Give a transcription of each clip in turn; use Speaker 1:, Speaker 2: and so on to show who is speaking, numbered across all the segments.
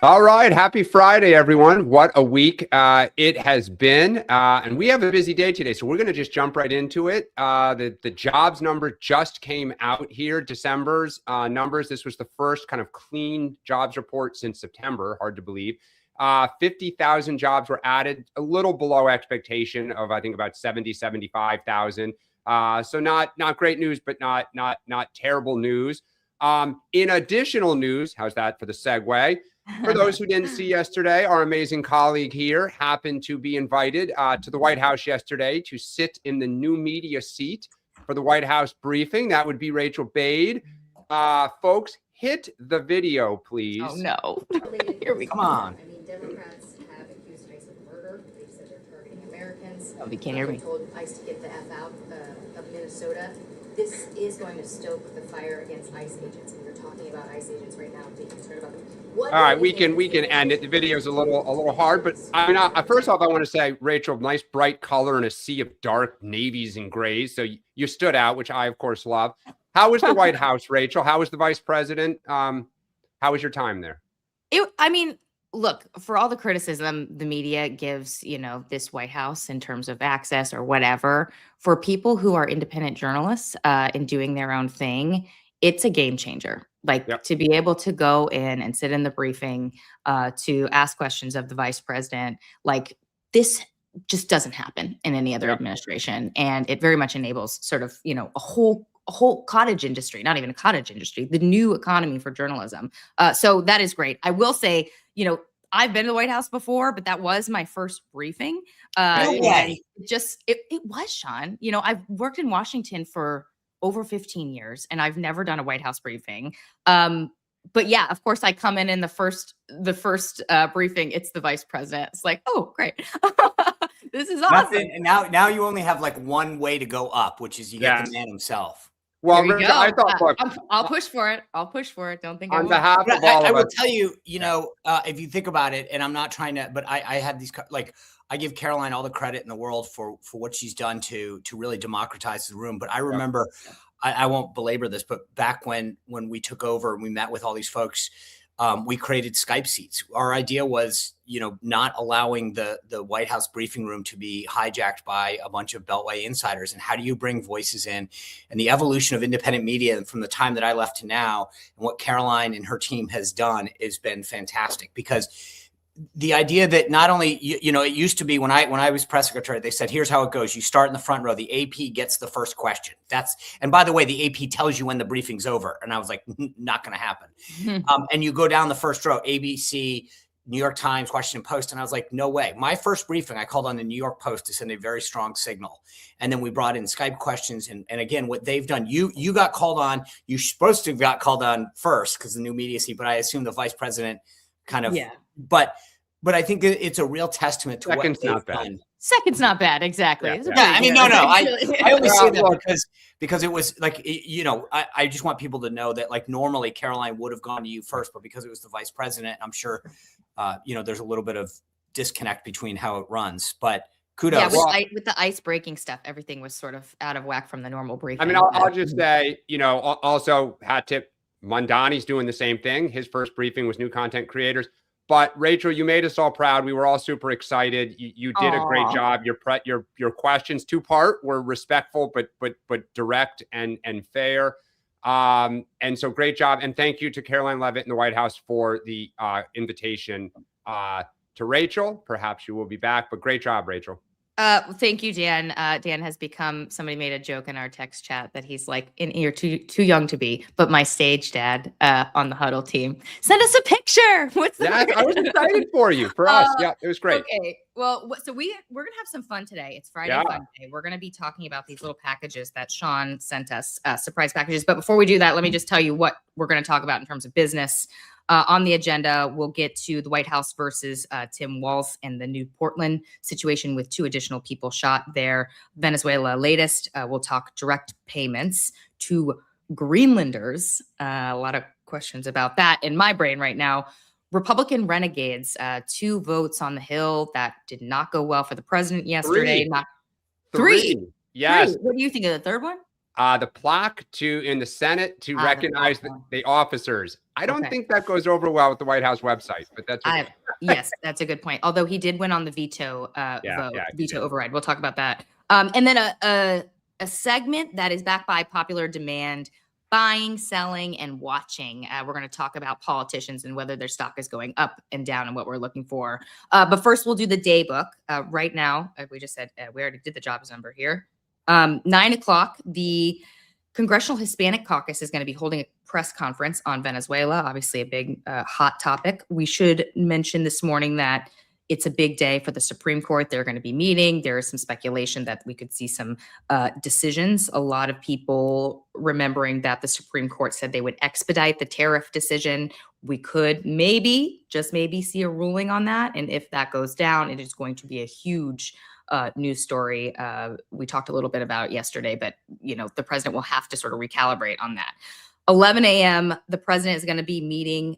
Speaker 1: All right. Happy Friday, everyone. What a week it has been. And we have a busy day today, so we're going to just jump right into it. The jobs number just came out here, December's numbers. This was the first kind of clean jobs report since September. Hard to believe. 50,000 jobs were added, a little below expectation of, I think, about 75,000. So not great news, but not terrible news. In additional news, how's that for the segue? For those who didn't see yesterday, our amazing colleague here happened to be invited to the White House yesterday to sit in the new media seat for the White House briefing. That would be Rachael Bade. Folks, hit the video, please.
Speaker 2: Oh, no. Here we go.
Speaker 3: Come on.
Speaker 4: I mean, Democrats have accused ICE of murder. They've said they're targeting Americans.
Speaker 2: Oh, you can't hear me.
Speaker 4: They told ICE to get the F out of Minnesota. This is going to stoke the fire against ICE agents. And you're talking about ICE agents right now, being concerned about them.
Speaker 1: All right, we can end it. The video is a little hard, but I mean, first off, I want to say, Rachael, nice bright color in a sea of dark navies and grays. So you stood out, which I of course love. How was the White House, Rachael? How was the vice president? How was your time there?
Speaker 2: Look, for all the criticism the media gives, this White House in terms of access or whatever, for people who are independent journalists and doing their own thing, it's a game changer. To be able to go in and sit in the briefing, to ask questions of the vice president, this just doesn't happen in any other administration. And it very much enables sort of, a whole cottage industry, not even a cottage industry, the new economy for journalism. So that is great. I will say, I've been to the White House before, but that was my first briefing.
Speaker 3: No way.
Speaker 2: It was, Sean. I've worked in Washington for over 15 years, and I've never done a White House briefing. But yeah, of course, I come in the first briefing. It's the vice president. It's like, oh, great. This is awesome.
Speaker 3: Now you only have one way to go up, which is you get the man himself.
Speaker 1: Well, I thought,
Speaker 2: I'll push for it. Don't think
Speaker 1: on behalf of all of us.
Speaker 3: I will tell you, if you think about it, and I'm not trying to, but I had these, I give Caroline all the credit in the world for what she's done to really democratize the room. But I remember, I won't belabor this, but back when we took over and we met with all these folks, we created Skype seats. Our idea was, not allowing the White House briefing room to be hijacked by a bunch of Beltway insiders. And how do you bring voices in? And the evolution of independent media from the time that I left to now, and what Caroline and her team has done has been fantastic. Because the idea that not only, it used to be when I was press secretary, they said, here's how it goes. You start in the front row. The AP gets the first question. And by the way, the AP tells you when the briefing's over. And I was like, not going to happen. And you go down the first row, ABC, New York Times, Washington Post. And I was like, no way. My first briefing, I called on the New York Post to send a very strong signal. And then we brought in Skype questions. And again, what they've done, you got called on, you're supposed to have got called on first because the new media seat, but I assume the vice president kind of, but I think it's a real testament to what they've done.
Speaker 2: Second's not bad. Exactly.
Speaker 3: No. I only say that because it was I just want people to know that normally Caroline would have gone to you first, but because it was the vice president, I'm sure, there's a little bit of disconnect between how it runs, but kudos.
Speaker 2: Yeah, with the ice breaking stuff, everything was sort of out of whack from the normal briefing.
Speaker 1: I mean, I'll just say, also hat tip, Mondani's doing the same thing. His first briefing was new content creators. But Rachael, you made us all proud. We were all super excited. You did a great job. Your questions, two-part, were respectful but direct and fair. And so great job. And thank you to Caroline Leavitt in the White House for the invitation to Rachael. Perhaps you will be back, but great job, Rachael.
Speaker 2: Thank you, Dan. Dan has become, somebody made a joke in our text chat that he's you're too young to be, but my stage dad on the Huddle team. Send us a picture.
Speaker 1: I was excited for you, for us. Yeah, it was great.
Speaker 2: Okay. Well, so we're going to have some fun today. It's Friday Fun Day. We're going to be talking about these little packages that Sean sent us, surprise packages. But before we do that, let me just tell you what we're going to talk about in terms of business. On the agenda, we'll get to the White House versus Tim Walz and the new Portland situation with 2 additional people shot there. Venezuela latest. We'll talk direct payments to Greenlanders. A lot of questions about that in my brain right now. Republican renegades, 2 votes on the Hill that did not go well for the president yesterday.
Speaker 1: 3. Yes.
Speaker 2: 3. What do you think of the third one?
Speaker 1: The plaque in the Senate to recognize the officers. I don't think that goes over well with the White House website, but that's okay.
Speaker 2: Yes, that's a good point. Although he did win on the veto veto override. We'll talk about that. And then a segment that is backed by popular demand: buying, selling, and watching. We're going to talk about politicians and whether their stock is going up and down and what we're looking for. But first, we'll do the day book. Right now, we just said we already did the jobs number here. 9 o'clock, the Congressional Hispanic Caucus is going to be holding a press conference on Venezuela, obviously a big hot topic. We should mention this morning that it's a big day for the Supreme Court. They're going to be meeting. There is some speculation that we could see some decisions. A lot of people remembering that the Supreme Court said they would expedite the tariff decision. We could maybe, just maybe, see a ruling on that. And if that goes down, it is going to be a huge news story. We talked a little bit about it yesterday, but the president will have to sort of recalibrate on that. 11 a.m., the president is going to be meeting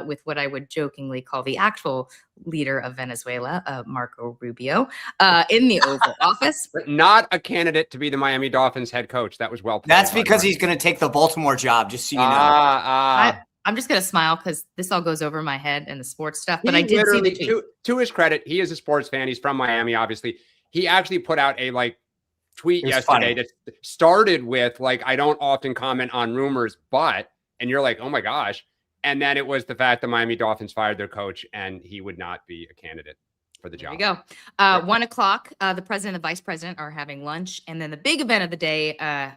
Speaker 2: with what I would jokingly call the actual leader of Venezuela, Marco Rubio, in the Oval Office.
Speaker 1: But not a candidate to be the Miami Dolphins head coach. That was well played.
Speaker 3: That's because he's going to take the Baltimore job, just so you know.
Speaker 2: I'm just going to smile because this all goes over my head and the sports stuff. But I did see the tweet.
Speaker 1: To his credit, he is a sports fan. He's from Miami, obviously. He actually put out a tweet yesterday that started with I don't often comment on rumors, and you're like, oh my gosh. And then it was the fact the Miami Dolphins fired their coach and he would not be a candidate for the job.
Speaker 2: There you go. 1 o'clock, the president and the vice president are having lunch. And then the big event of the day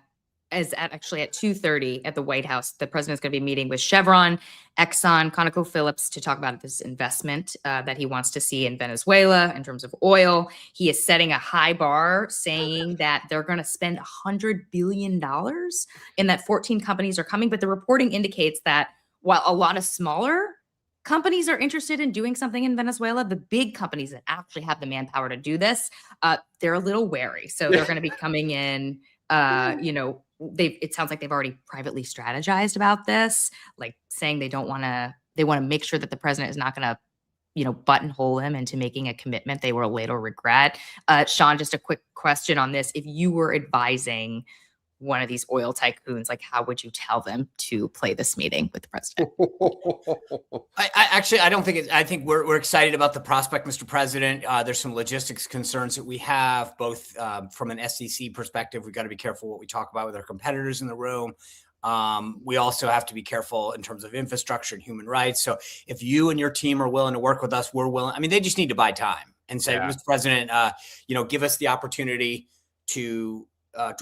Speaker 2: is actually at 2:30 at the White House. The president's going to be meeting with Chevron, Exxon, ConocoPhillips to talk about this investment that he wants to see in Venezuela in terms of oil. He is setting a high bar, saying that they're going to spend $100 billion and that 14 companies are coming. But the reporting indicates that while a lot of smaller companies are interested in doing something in Venezuela, the big companies that actually have the manpower to do this, they're a little wary. So they're going to be coming in, it sounds like they've already privately strategized about this, saying they want to make sure that the president is not going to, buttonhole him into making a commitment they will later regret. Sean, just a quick question on this. If you were advising one of these oil tycoons, how would you tell them to play this meeting with the president?
Speaker 3: I don't think I think we're excited about the prospect, Mr. President. There's some logistics concerns that we have, both from an SEC perspective. We've got to be careful what we talk about with our competitors in the room. We also have to be careful in terms of infrastructure and human rights. So if you and your team are willing to work with us, we're willing. I mean, they just need to buy time and say, Mr. President, give us the opportunity to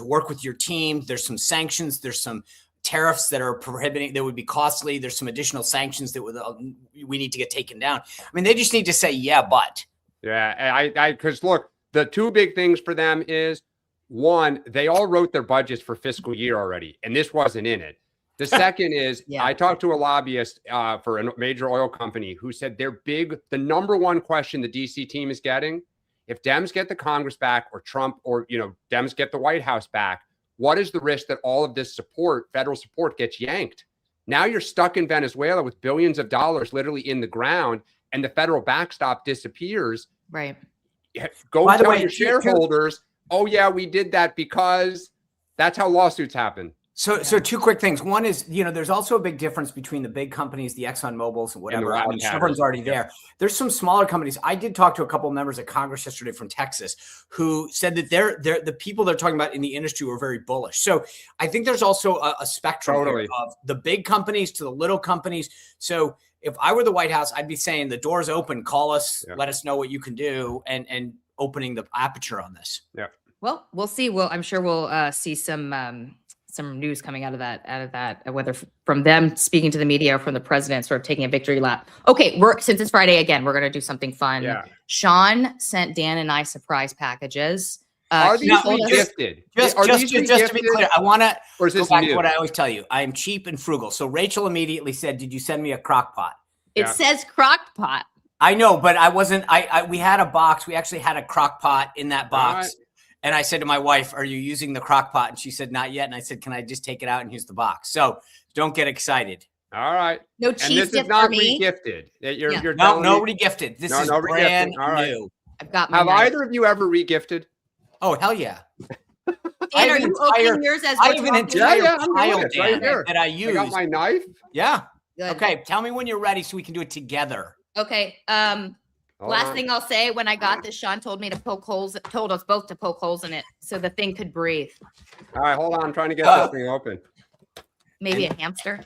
Speaker 3: work with your team. There's some sanctions. There's some tariffs that are prohibiting, that would be costly. There's some additional sanctions that we need to get taken down. I mean, they just need to say, but.
Speaker 1: Yeah, because look, the two big things for them is, one, they all wrote their budgets for fiscal year already, and this wasn't in it. The second is, I talked to a lobbyist for a major oil company who said the number one question the DC team is getting, if Dems get the Congress back or Trump or, Dems get the White House back, what is the risk that all of this federal support gets yanked? Now you're stuck in Venezuela with billions of dollars literally in the ground and the federal backstop disappears.
Speaker 2: Right.
Speaker 1: Go tell your shareholders, oh yeah, we did that because that's how lawsuits happen.
Speaker 3: So two quick things. One is, there's also a big difference between the big companies, the Exxon Mobils and whatever. I mean, Chevron's already there. There's some smaller companies. I did talk to a couple of members of Congress yesterday from Texas who said that they're the people they're talking about in the industry were very bullish. So I think there's also a spectrum here of the big companies to the little companies. So if I were the White House, I'd be saying the door's open, call us, let us know what you can do, and opening the aperture on this.
Speaker 1: Yeah.
Speaker 2: Well, we'll see. I'm sure we'll see some news coming out of that, whether from them speaking to the media or from the president sort of taking a victory lap. Okay, since it's Friday again, we're going to do something fun.
Speaker 1: Yeah.
Speaker 2: Sean sent Dan and I surprise packages.
Speaker 1: Are these re-gifted?
Speaker 3: Just to be clear, I want to go back to what I always tell you. I am cheap and frugal. So Rachel immediately said, "Did you send me a crock pot?"
Speaker 2: It says crock pot.
Speaker 3: I know, but I wasn't. We had a box. We actually had a crock pot in that box. Right. And I said to my wife, "Are you using the crock pot?" And she said, "Not yet." And I said, "Can I just take it out and use the box?" So don't get excited.
Speaker 1: All right.
Speaker 2: No cheese
Speaker 1: and this
Speaker 2: dip
Speaker 1: is not
Speaker 2: for me.
Speaker 1: Re-gifted. You're
Speaker 3: no re-gifted. This is brand new.
Speaker 2: I've got.
Speaker 1: Have either of you ever re-gifted?
Speaker 3: Oh, hell yeah. I have
Speaker 2: are
Speaker 3: an
Speaker 2: you
Speaker 3: entire,
Speaker 2: opening yours as
Speaker 3: I
Speaker 2: we're
Speaker 3: have an
Speaker 2: talking?
Speaker 3: entire
Speaker 1: Yeah, I'm doing
Speaker 3: pile,
Speaker 1: it right
Speaker 3: Dan,
Speaker 1: here.
Speaker 3: that I
Speaker 1: I
Speaker 3: use.
Speaker 1: got my knife.
Speaker 3: Yeah.
Speaker 2: Good.
Speaker 3: Okay. Tell me when you're ready so we can do it together.
Speaker 2: Okay.
Speaker 1: Hold
Speaker 2: Last
Speaker 1: on.
Speaker 2: thing I'll say, when I got this, Sean told me to poke holes, told us both to poke holes in it so the thing could breathe.
Speaker 1: All right, hold on. I'm trying to get this thing open.
Speaker 2: Maybe a hamster.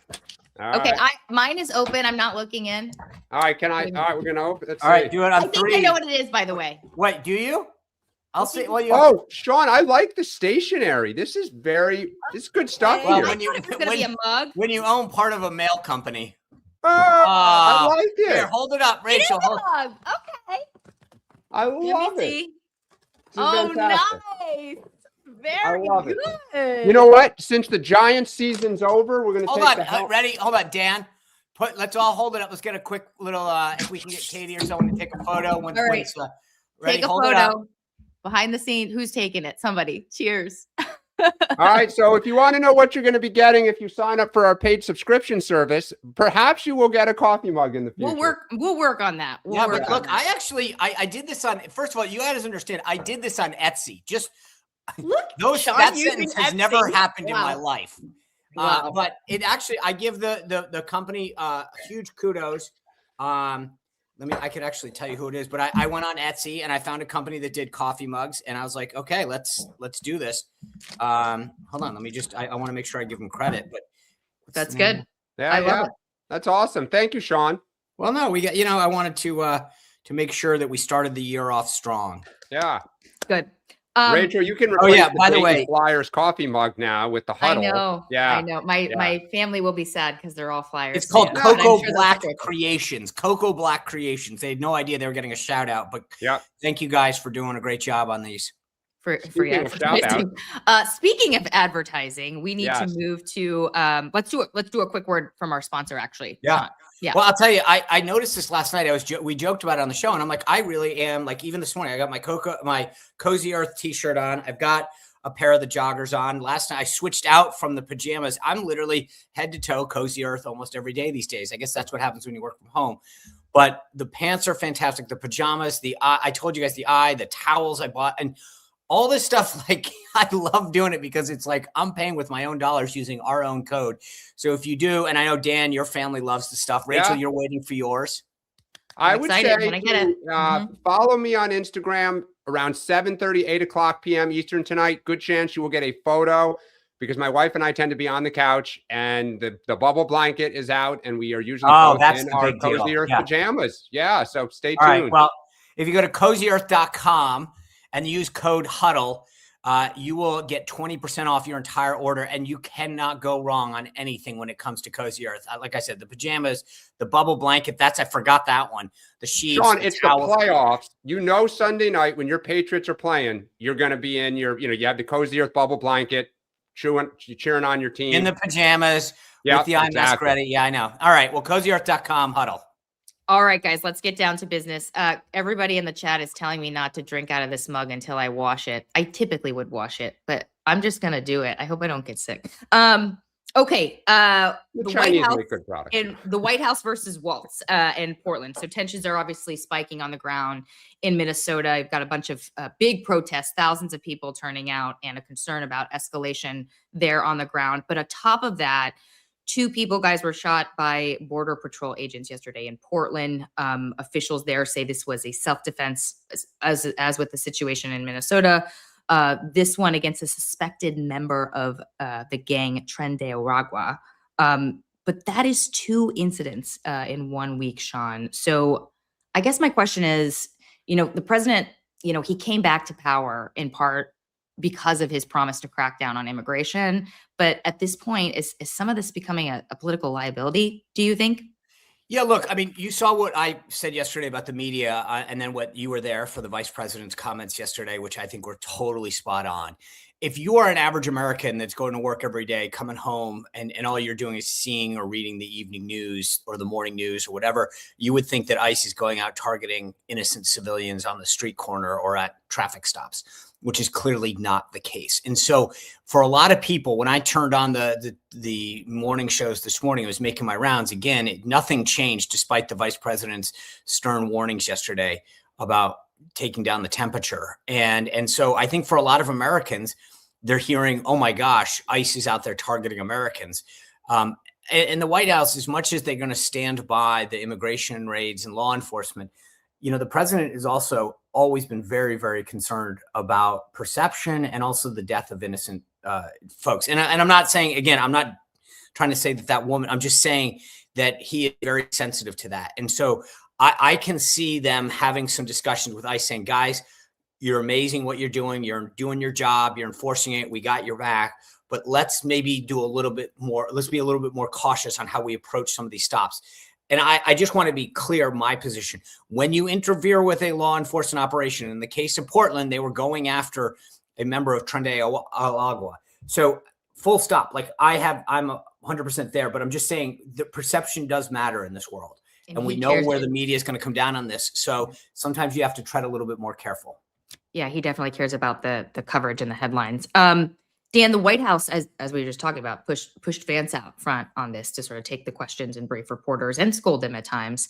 Speaker 1: All
Speaker 2: Okay,
Speaker 1: right.
Speaker 2: mine is open. I'm not looking in.
Speaker 1: All right, all right, we're gonna open. Let's
Speaker 3: All right,
Speaker 1: see.
Speaker 3: do it
Speaker 2: I
Speaker 3: on
Speaker 2: think I
Speaker 3: three.
Speaker 2: know what it is, by the way.
Speaker 3: Wait, do you? I'll say. Well, you.
Speaker 1: Oh, Sean, I like the stationery. This is good stuff
Speaker 2: Okay,
Speaker 3: Well,
Speaker 1: here.
Speaker 2: I
Speaker 3: when you-
Speaker 2: thought it was gonna be a mug.
Speaker 3: When you own part of a mail company.
Speaker 1: I like it.
Speaker 3: Here, hold it up,
Speaker 2: It is
Speaker 3: Rachel.
Speaker 2: a mug. Okay.
Speaker 1: I
Speaker 2: Let
Speaker 1: love
Speaker 2: me
Speaker 1: it.
Speaker 2: see.
Speaker 1: This is
Speaker 2: Oh,
Speaker 1: fantastic.
Speaker 2: nice. Very
Speaker 1: love it.
Speaker 2: good.
Speaker 1: You know what? Since the Giants season's over, we're gonna
Speaker 3: Hold
Speaker 1: take
Speaker 3: on,
Speaker 1: the help.
Speaker 3: ready? Hold on, Dan. Let's all hold it up. Let's get a quick little. If we can get Katie or someone to take a photo. When,
Speaker 2: All right.
Speaker 3: when it's, ready?
Speaker 2: Take a
Speaker 3: Hold it up.
Speaker 2: photo. Behind the scene. Who's taking it? Somebody. Cheers.
Speaker 1: All right. So if you want to know what you're going to be getting if you sign up for our paid subscription service, perhaps you will get a coffee mug in the future.
Speaker 2: We'll work on that. We'll
Speaker 3: Yeah,
Speaker 2: work
Speaker 3: but
Speaker 2: on
Speaker 3: look,
Speaker 2: that.
Speaker 3: I actually I did this on. First of all, you guys understand. I did this on Etsy. Just
Speaker 2: Look, Sean
Speaker 3: that
Speaker 2: using
Speaker 3: sentence has
Speaker 2: Etsy.
Speaker 3: never happened in my
Speaker 2: Wow.
Speaker 3: life.
Speaker 2: Wow.
Speaker 3: But it actually, I give the company huge kudos. I could actually tell you who it is, but I went on Etsy and I found a company that did coffee mugs, and I was like, okay, let's do this. Hold on, let me just. I want to make sure I give them credit, but
Speaker 2: That's good.
Speaker 1: Yeah,
Speaker 2: I love it.
Speaker 1: That's awesome. Thank you, Sean.
Speaker 3: Well, no, we got. I wanted to make sure that we started the year off strong.
Speaker 1: Yeah.
Speaker 2: Good.
Speaker 1: Rachel, you can replace
Speaker 3: yeah,
Speaker 1: the
Speaker 3: by the
Speaker 1: Dayton
Speaker 3: way-
Speaker 1: Flyers coffee mug now with the Huddle.
Speaker 2: I know.
Speaker 1: Yeah.
Speaker 2: I know. My family will be sad because they're all Flyers.
Speaker 3: It's called
Speaker 2: fans, but I'm
Speaker 3: Cocoa
Speaker 2: sure they'll
Speaker 3: Black
Speaker 2: stick.
Speaker 3: Creations. Cocoa Black Creations. They had no idea they were getting a shout out, but
Speaker 1: Yeah.
Speaker 3: thank you guys for doing a great job on these.
Speaker 2: For free
Speaker 1: Speaking of shout
Speaker 2: advertising. Speaking of advertising, we need to move to let's do a quick word from our sponsor, actually.
Speaker 3: Yeah.
Speaker 2: Sean. Yeah.
Speaker 3: Well, I'll tell you, I noticed this last night. We joked about it on the show, and I'm like, I really am like, even this morning, I got my Cozy Earth t-shirt on. I've got a pair of the joggers on. Last night I switched out from the pajamas. I'm literally head to toe Cozy Earth almost every day these days. I guess that's what happens when you work from home. But the pants are fantastic. The pajamas, I told you guys the towels I bought, and all this stuff, like, I love doing it because it's like I'm paying with my own dollars using our own code. So if you do, and I know, Dan, your family loves the stuff. Rachel, you're waiting for yours.
Speaker 1: I would say
Speaker 2: when I get it.
Speaker 1: follow me on Instagram around 7:30, 8 o'clock p.m. Eastern tonight. Good chance you will get a photo because my wife and I tend to be on the couch and the bubble blanket is out and we are usually both in our Cozy Earth pajamas. Yeah, so stay tuned.
Speaker 3: All right, well, if you go to cozyearth.com and use code HUDDLE, you will get 20% off your entire order, and you cannot go wrong on anything when it comes to Cozy Earth. Like I said, the pajamas, the bubble blanket, I forgot that one. The sheets,
Speaker 1: Sean, it's the playoffs. Sunday night when your Patriots are playing, you're going to be in you have the Cozy Earth bubble blanket, cheering on your team.
Speaker 3: In the pajamas with the eye mask ready. Yeah, I know. All right, well, cozyearth.com, HUDDLE.
Speaker 2: All right, guys, let's get down to business. Everybody in the chat is telling me not to drink out of this mug until I wash it. I typically would wash it, but I'm just going to do it. I hope I don't get sick. Okay. The
Speaker 1: Chinese make good products.
Speaker 2: in the White House versus Waltz in Portland. So tensions are obviously spiking on the ground in Minnesota. You've got a bunch of big protests, thousands of people turning out, and a concern about escalation there on the ground. But atop of that, 2 people, guys, were shot by Border Patrol agents yesterday in Portland. Officials there say this was a self-defense, as with the situation in Minnesota. This one against a suspected member of the gang Tren de Aragua. But that is 2 incidents in 1 week, Sean. So I guess my question is, the president, he came back to power in part because of his promise to crack down on immigration. But at this point, is some of this becoming a political liability, do you think?
Speaker 3: Yeah, look, I mean, you saw what I said yesterday about the media, and then what you were there for the vice president's comments yesterday, which I think were totally spot on. If you are an average American that's going to work every day, coming home, and all you're doing is seeing or reading the evening news or the morning news or whatever, you would think that ICE is going out targeting innocent civilians on the street corner or at traffic stops, which is clearly not the case. And so for a lot of people, when I turned on the morning shows this morning, I was making my rounds again, nothing changed despite the vice president's stern warnings yesterday about taking down the temperature. And so I think for a lot of Americans, they're hearing, oh my gosh, ICE is out there targeting Americans. And the White House, as much as they're going to stand by the immigration raids and law enforcement, the president has also always been very, very concerned about perception and also the death of innocent folks. And I'm not saying, again, I'm not trying to say that woman, I'm just saying that he is very sensitive to that. And so I can see them having some discussions with ICE saying, guys, you're amazing what you're doing. You're doing your job. You're enforcing it. We got your back. But let's maybe do a little bit more. Let's be a little bit more cautious on how we approach some of these stops. And I just want to be clear, my position. When you interfere with a law enforcement operation, in the case of Portland, they were going after a member of Tren Agua. So full stop. Like I'm 100% there, but I'm just saying the perception does matter in this world. And we know where the media is going to come down on this. So sometimes you have to tread a little bit more careful.
Speaker 2: Yeah, he definitely cares about the coverage and the headlines. Dan, the White House, as we were just talking about, pushed Vance out front on this to sort of take the questions and brief reporters and scold them at times.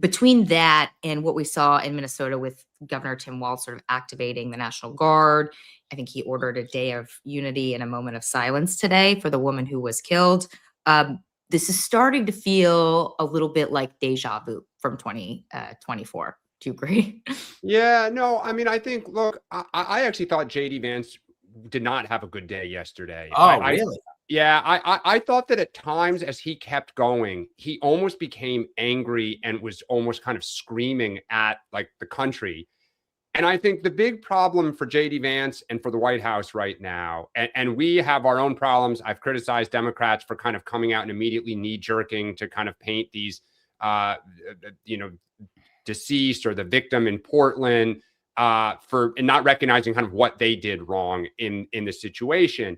Speaker 2: Between that and what we saw in Minnesota with Governor Tim Walz sort of activating the National Guard, I think he ordered a day of unity and a moment of silence today for the woman who was killed. This is starting to feel a little bit like deja vu from 2024. Do you agree?
Speaker 1: Yeah, no, I mean, I think, look, I actually thought JD Vance did not have a good day yesterday.
Speaker 3: Oh, really?
Speaker 1: I thought that at times as he kept going, he almost became angry and was almost kind of screaming at like the country. And I think the big problem for JD Vance and for the White House right now, and we have our own problems. I've criticized Democrats for kind of coming out and immediately knee-jerking to kind of paint these, deceased or the victim in Portland for not recognizing kind of what they did wrong in the situation.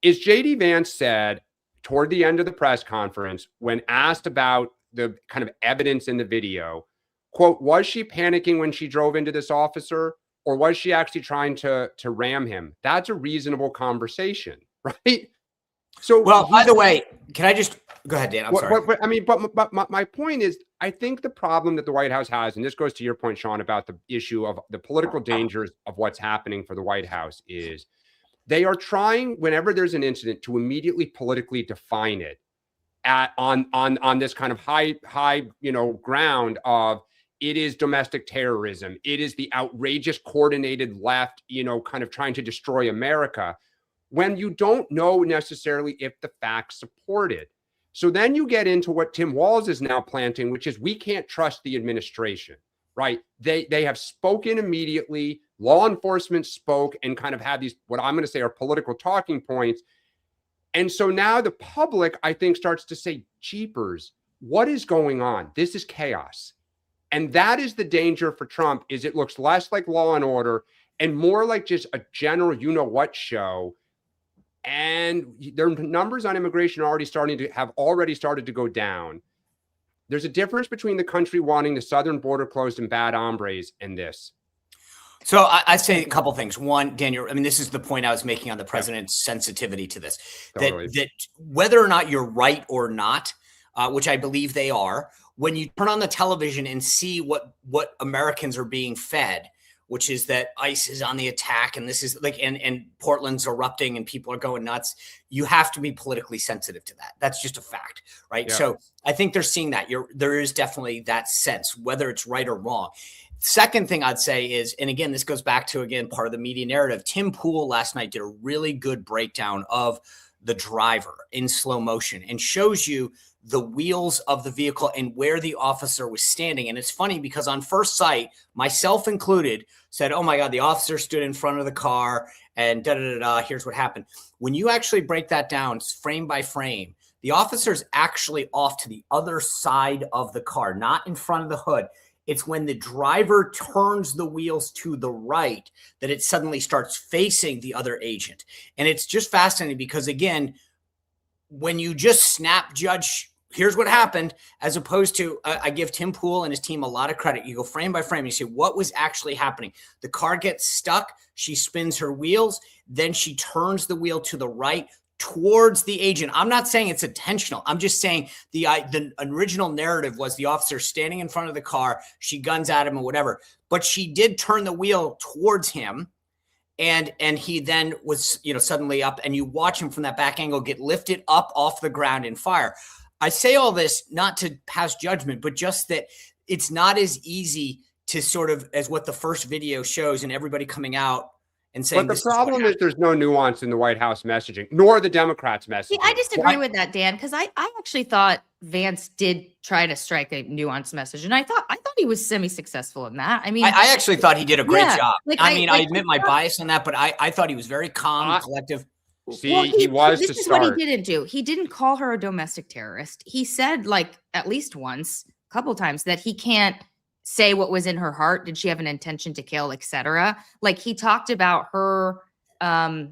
Speaker 1: Is JD Vance said toward the end of the press conference, when asked about the kind of evidence in the video, quote, was she panicking when she drove into this officer, or was she actually trying to ram him? That's a reasonable conversation, right? So,
Speaker 3: well, by the way, can I just go ahead, Dan? I'm sorry.
Speaker 1: But my point is, I think the problem that the White House has, and this goes to your point, Sean, about the issue of the political dangers of what's happening for the White House, is they are trying, whenever there's an incident, to immediately politically define it on this kind of high ground of it is domestic terrorism. It is the outrageous coordinated left, kind of trying to destroy America, when you don't know necessarily if the facts support it. So then you get into what Tim Walz is now planting, which is we can't trust the administration, right? They have spoken immediately. Law enforcement spoke and kind of had these, what I'm going to say are political talking points. And so now the public, I think, starts to say, jeepers, what is going on? This is chaos. And that is the danger for Trump, is it looks less like Law and Order and more like just a general you-know-what show. And their numbers on immigration are already started to go down. There's a difference between the country wanting the southern border closed and bad hombres and this.
Speaker 3: So I'd say a couple things. One, Daniel, I mean, this is the point I was making on the president's sensitivity to this, totally. that whether or not you're right or not, which I believe they are, when you turn on the television and see what Americans are being fed, which is that ICE is on the attack and this is like, and Portland's erupting and people are going nuts, you have to be politically sensitive to that. That's just a fact, right? Yeah. So I think they're seeing that. There is definitely that sense, whether it's right or wrong. Second thing I'd say is, and again, this goes back to, again, part of the media narrative. Tim Pool last night did a really good breakdown of the driver in slow motion and shows you the wheels of the vehicle and where the officer was standing. And it's funny because on first sight, myself included, said, oh my God, the officer stood in front of the car and here's what happened. When you actually break that down frame by frame, the officer's actually off to the other side of the car, not in front of the hood. It's when the driver turns the wheels to the right that it suddenly starts facing the other agent. And it's just fascinating because, again, when you just snap judge, here's what happened, as opposed to, I give Tim Pool and his team a lot of credit. You go frame by frame and you say, what was actually happening? The car gets stuck. She spins her wheels. Then she turns the wheel to the right towards the agent. I'm not saying it's intentional. I'm just saying the original narrative was the officer standing in front of the car. She guns at him or whatever, but she did turn the wheel towards him. And he then was, suddenly up, and you watch him from that back angle get lifted up off the ground and fire. I say all this not to pass judgment, but just that it's not as easy to sort of as what the first video shows and everybody coming out and saying.
Speaker 1: But the problem is there's no nuance in the White House messaging, nor the Democrats' messaging.
Speaker 2: See, I disagree with that, Dan, because I actually thought Vance did try to strike a nuanced message, and I thought he was semi-successful in that. I mean,
Speaker 3: I actually thought he did a great job. I admit my
Speaker 2: thought,
Speaker 3: bias on that, but I thought he was very calm, collective.
Speaker 1: See, well, he was
Speaker 2: this
Speaker 1: to
Speaker 2: is
Speaker 1: start.
Speaker 2: What he didn't do. He didn't call her a domestic terrorist. He said, like, at least once, a couple times, that he can't say what was in her heart. Did she have an intention to kill, etc.? Like, he talked about her, I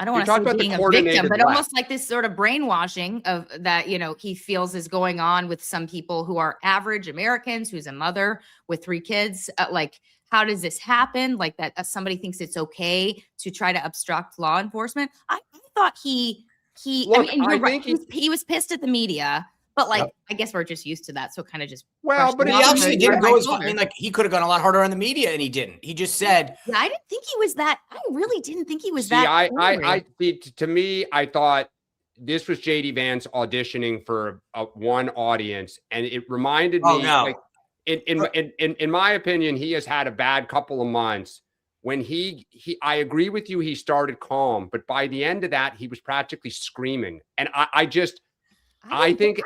Speaker 2: don't want to say being a victim, but almost like this sort of brainwashing of that, he feels is going on with some people who are average Americans, who's a mother with 3 kids. Like, how does this happen? Like that somebody thinks it's okay to try to obstruct law enforcement. I thought he was pissed at the media. But I guess we're just used to that. So kind of just.
Speaker 3: Well, but he actually didn't go as far. I mean, like, he could have gone a lot harder on the media, and he didn't. He just said.
Speaker 2: Yeah, I didn't think he was that. I really didn't think he was that.
Speaker 1: To me, I thought this was JD Vance auditioning for one audience, and it reminded me.
Speaker 3: No.
Speaker 1: Like, in my opinion, he has had a bad couple of months. When I agree with you, he started calm, but by the end of that, he was practically screaming, and I think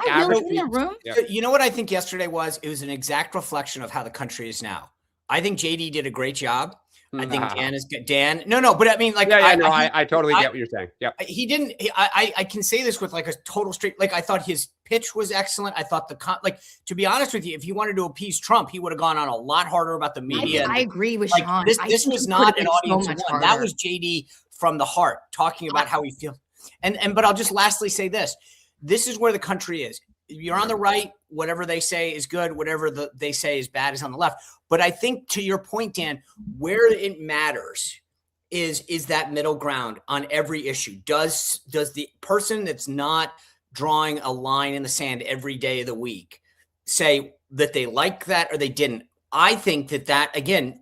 Speaker 3: you know what I think yesterday was? It was an exact reflection of how the country is now. I think JD did a great job. I think Dan is good. Dan, no, but I mean, like,
Speaker 1: I totally get what you're saying. Yeah,
Speaker 3: he didn't. I can say this with like a total straight. Like, I thought his pitch was excellent. I thought to be honest with you, if he wanted to appease Trump, he would have gone on a lot harder about the media.
Speaker 2: I agree with Sean.
Speaker 3: This was not an audience of one. That was JD from the heart talking about how he feels. But I'll just lastly say this. This is where the country is. You're on the right. Whatever they say is good. Whatever they say is bad is on the left. But I think, to your point, Dan, where it matters is that middle ground on every issue. Does the person that's not drawing a line in the sand every day of the week say that they like that or they didn't? I think that again,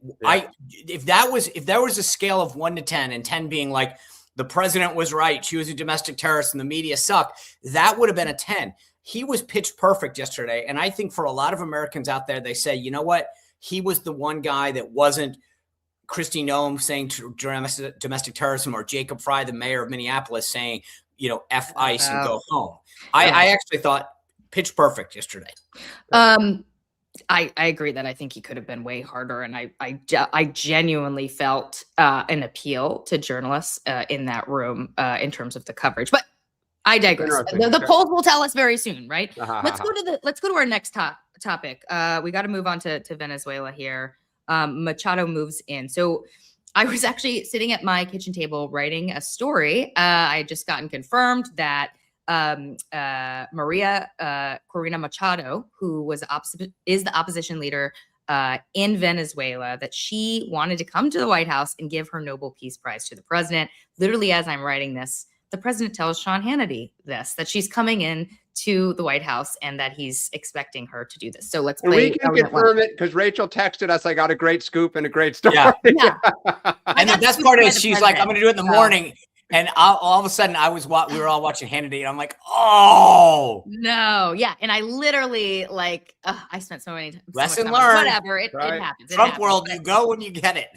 Speaker 3: if there was a scale of 1 to 10, and 10 being like, the president was right, she was a domestic terrorist, and the media sucked, that would have been a 10. He was pitch perfect yesterday. And I think for a lot of Americans out there, they say, you know what? He was the one guy that wasn't Kristi Noem saying domestic terrorism, or Jacob Frey, the mayor of Minneapolis, saying, F ICE and go home. I actually thought pitch perfect yesterday.
Speaker 2: I agree that I think he could have been way harder, and I genuinely felt an appeal to journalists in that room in terms of the coverage. But I digress. The polls will tell us very soon, right? Let's go to our next topic. We got to move on to Venezuela here. Machado moves in. So I was actually sitting at my kitchen table writing a story. I had just gotten confirmed that Maria Corina Machado, who is the opposition leader in Venezuela, that she wanted to come to the White House and give her Nobel Peace Prize to the president. Literally, as I'm writing this, the president tells Sean Hannity that she's coming in to the White House and that he's expecting her to do this. So let's play.
Speaker 1: We can confirm it because Rachel texted us. I got a great scoop and a great story.
Speaker 3: Yeah. And the best part is she's like, I'm going to do it in the morning. And all of a sudden, we were all watching Hannity, and I'm like, oh
Speaker 2: no, yeah. And I literally I spent so many
Speaker 3: lesson learned.
Speaker 2: Whatever, it happens.
Speaker 3: Trump world, you go when you get it.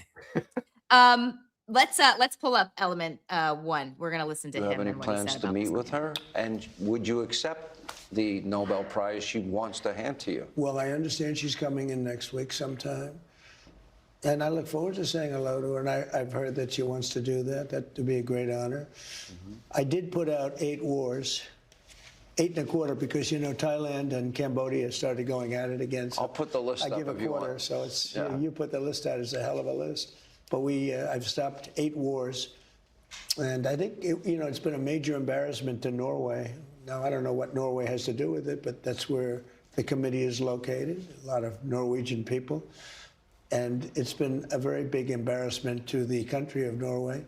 Speaker 2: Let's pull up element 1. We're gonna listen to him.
Speaker 5: Do you have any plans to meet with her? And would you accept the Nobel Prize she wants to hand to you?
Speaker 6: Well, I understand she's coming in next week sometime. And I look forward to saying hello to her, and I've heard that she wants to do that. That would be a great honor. Mm-hmm. I did put out 8 wars, 8 and a quarter, because, Thailand and Cambodia started going at it again. So
Speaker 5: I'll put the list up.
Speaker 6: I give a quarter, so it's you put the list out. It's a hell of a list. But I've stopped 8 wars, and I think it's been a major embarrassment to Norway. Now, I don't know what Norway has to do with it, but that's where the committee is located. A lot of Norwegian people. And it's been a very big embarrassment to the country of Norway,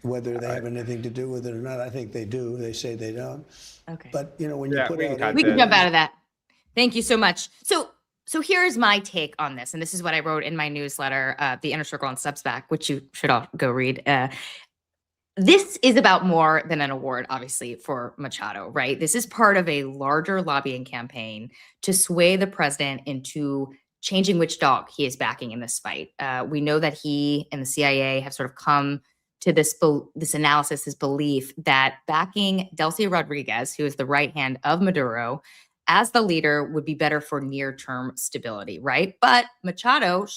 Speaker 6: whether they have anything to do with it or not. I think they do. They say they don't.
Speaker 2: Okay.
Speaker 6: But, when you put out...
Speaker 2: We can jump out of that. Thank you so much. So So here's my take on this, and this is what I wrote in my newsletter, The Inner Circle on Substack, which you should all go read. This is about more than an award, obviously, for Machado, right? This is part of a larger lobbying campaign to sway the president into changing which dog he is backing in this fight. We know that he and the CIA have sort of come to this analysis, this belief that backing Delcy Rodriguez, who is the right hand of Maduro, as the leader would be better for near-term stability, right? But Machado,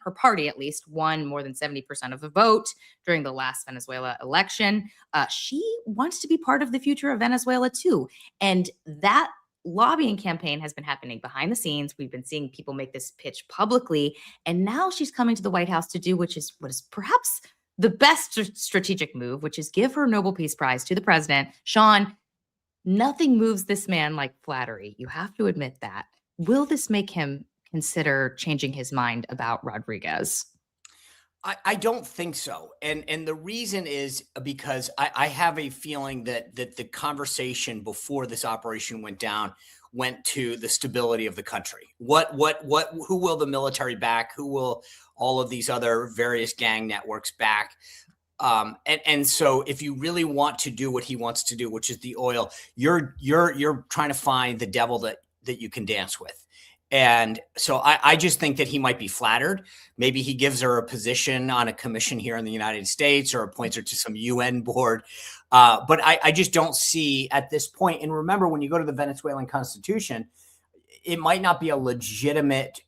Speaker 2: her party at least, won more than 70% of the vote during the last Venezuela election. She wants to be part of the future of Venezuela too. And that lobbying campaign has been happening behind the scenes. We've been seeing people make this pitch publicly. And now she's coming to the White House to do what is perhaps the best strategic move, which is give her Nobel Peace Prize to the president. Sean, nothing moves this man like flattery. You have to admit that. Will this make him consider changing his mind about Rodriguez?
Speaker 3: I don't think so. And the reason is because I have a feeling that the conversation before this operation went down went to the stability of the country. Who will the military back? Who will all of these other various gang networks back? And so if you really want to do what he wants to do, which is the oil, you're trying to find the devil that you can dance with. And so I just think that he might be flattered. Maybe he gives her a position on a commission here in the United States or appoints her to some UN board. But I just don't see at this point. And remember, when you go to the Venezuelan constitution, it might not be a legitimate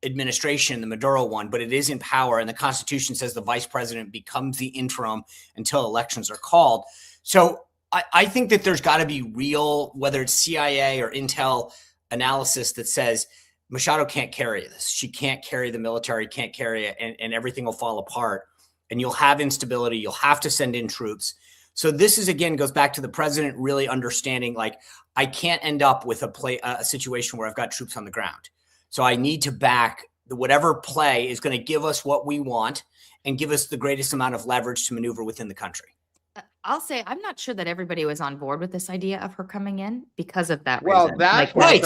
Speaker 3: administration, the Maduro one, but it is in power. And the Constitution says the vice president becomes the interim until elections are called. So I think that there's got to be real, whether it's CIA or Intel analysis that says Machado can't carry this. She can't carry the military, can't carry it, and everything will fall apart. And you'll have instability. You'll have to send in troops. So this is, again, goes back to the president really understanding, like, I can't end up with a situation where I've got troops on the ground. So I need to back whatever play is going to give us what we want and give us the greatest amount of leverage to maneuver within the country.
Speaker 2: I'll say I'm not sure that everybody was on board with this idea of her coming in because of that
Speaker 1: Well,
Speaker 2: reason.
Speaker 1: that's
Speaker 3: Right.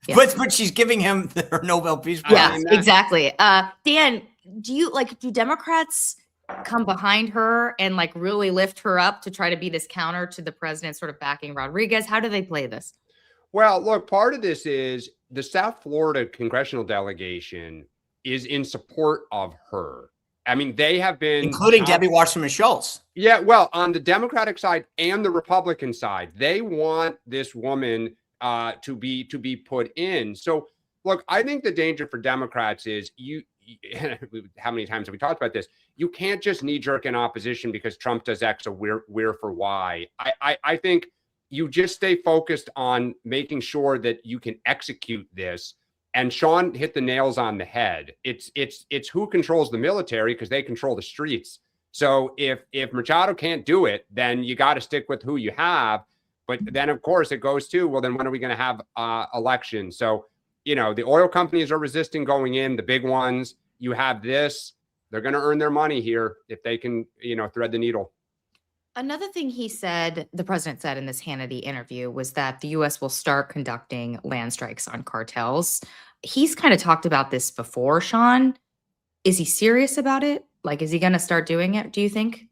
Speaker 2: Yeah.
Speaker 3: But she's giving him her Nobel Peace Prize.
Speaker 2: Yeah, exactly. Dan, do Democrats come behind her and really lift her up to try to be this counter to the president sort of backing Rodriguez? How do they play this?
Speaker 1: Well, look, part of this is the South Florida congressional delegation is in support of her. I mean, they have been,
Speaker 3: including Debbie Wasserman Schultz.
Speaker 1: Yeah, well, on the Democratic side and the Republican side, they want this woman to be put in. So, look, I think the danger for Democrats is how many times have we talked about this? You can't just knee-jerk in opposition because Trump does X, so we're for Y. I think you just stay focused on making sure that you can execute this. And Sean hit the nails on the head. It's who controls the military because they control the streets. So if Machado can't do it, then you got to stick with who you have. But then, of course, it goes to, well, then when are we going to have elections? So, the oil companies are resisting going in, the big ones. You have this. They're going to earn their money here if they can, thread the needle.
Speaker 2: Another thing the president said in this Hannity interview was that the U.S. will start conducting land strikes on cartels. He's kind of talked about this before, Sean. Is he serious about it? Is he going to start doing it, do you think?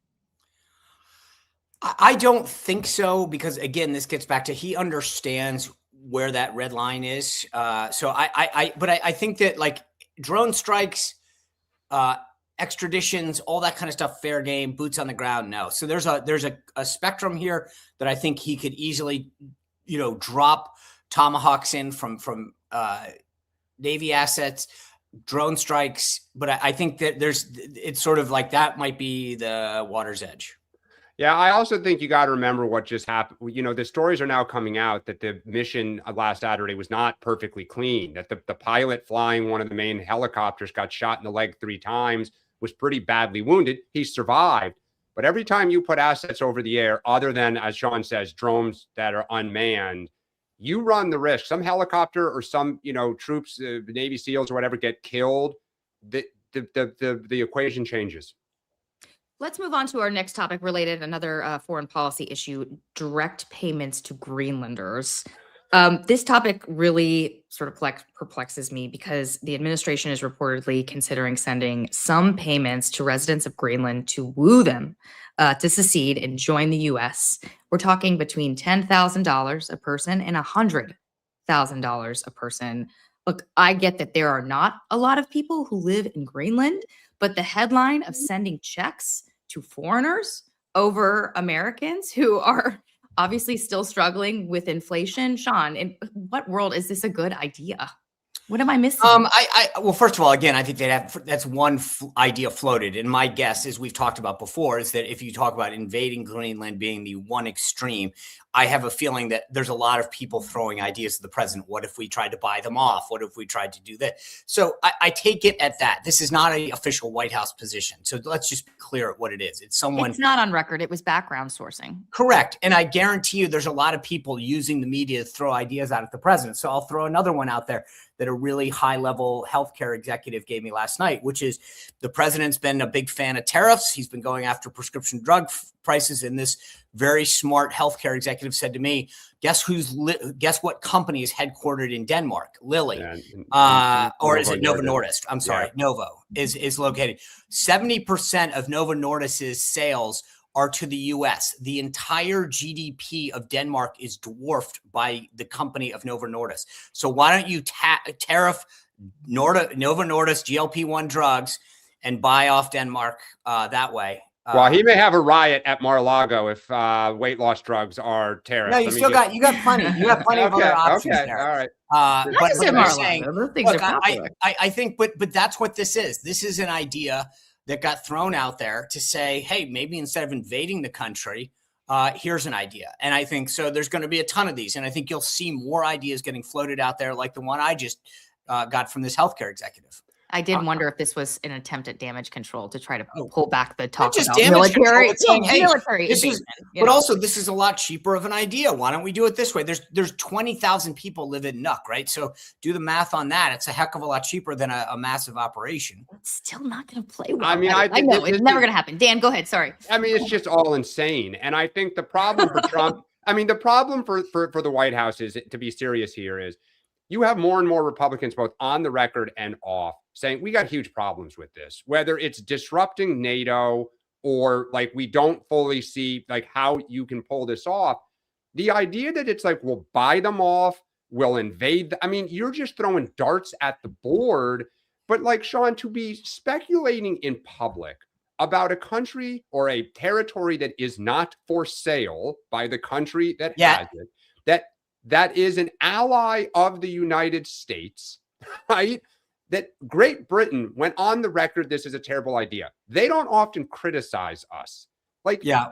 Speaker 3: I don't think so, because, again, this gets back to he understands where that red line is. But I think that, drone strikes, extraditions, all that kind of stuff, fair game, boots on the ground, no. So there's a spectrum here that I think he could easily, drop tomahawks in from Navy assets, drone strikes. But I think that it's sort of like that might be the water's edge.
Speaker 1: Yeah, I also think you got to remember what just happened. The stories are now coming out that the mission last Saturday was not perfectly clean, that the pilot flying one of the main helicopters got shot in the leg 3 times, was pretty badly wounded. He survived. But every time you put assets over the air, other than, as Sean says, drones that are unmanned, you run the risk. Some helicopter or some, troops, Navy SEALs or whatever, get killed. The equation changes.
Speaker 2: Let's move on to our next topic related, another foreign policy issue, direct payments to Greenlanders. This topic really sort of perplexes me because the administration is reportedly considering sending some payments to residents of Greenland to woo them to secede and join the U.S. We're talking between $10,000 a person and $100,000 a person. Look, I get that there are not a lot of people who live in Greenland, but the headline of sending checks to foreigners over Americans who are obviously still struggling with inflation. Sean, in what world is this a good idea? What am I missing?
Speaker 3: Well, first of all, again, I think that's one idea floated. And my guess, as we've talked about before, is that if you talk about invading Greenland being the one extreme, I have a feeling that there's a lot of people throwing ideas to the president. What if we tried to buy them off? What if we tried to do that? So I take it at that. This is not an official White House position. So let's just be clear at what it is. It's someone.
Speaker 2: It's not on record. It was background sourcing.
Speaker 3: Correct. And I guarantee you there's a lot of people using the media to throw ideas out at the president. So I'll throw another one out there that a really high-level healthcare executive gave me last night, which is the president's been a big fan of tariffs. He's been going after prescription drug prices, and this very smart healthcare executive said to me, guess what company is headquartered in Denmark? Lilly. Or is it Novo Nordisk? I'm sorry, yeah. Novo is located. 70% of Novo Nordisk's sales are to the U.S. The entire GDP of Denmark is dwarfed by the company of Novo Nordisk. So why don't you tariff Novo Nordisk GLP-1 drugs and buy off Denmark that way?
Speaker 1: Well, he may have a riot at Mar-a-Lago if weight loss drugs are tariffed.
Speaker 3: No, you got plenty. You got plenty of other options there.
Speaker 1: All right.
Speaker 3: But I'm saying, look, I think, but that's what this is. This is an idea that got thrown out there to say, hey, maybe instead of invading the country, here's an idea. And I think so there's going to be a ton of these. And I think you'll see more ideas getting floated out there like the one I just got from this healthcare executive.
Speaker 2: I did wonder if this was an attempt at damage control to try to pull back the talk
Speaker 3: about
Speaker 2: military.
Speaker 3: Military but also, this is a lot cheaper of an idea. Why don't we do it this way? There's 20,000 people live in Nuuk, right? So do the math on that. It's a heck of a lot cheaper than a massive operation.
Speaker 2: It's still not going to play well.
Speaker 1: I mean,
Speaker 2: I know it's never going to happen. Dan, go ahead. Sorry.
Speaker 1: I mean, it's just all insane. And I think the problem for Trump, the problem for the White House is, to be serious here, is you have more and more Republicans, both on the record and off, saying we got huge problems with this, whether it's disrupting NATO or like we don't fully see like how you can pull this off. The idea that it's like we'll buy them off, we'll invade. You're just throwing darts at the board. But like, Sean, to be speculating in public about a country or a territory that is not for sale by the country that has it, that is an ally of the United States, right? That Great Britain went on the record, this is a terrible idea. They don't often criticize us.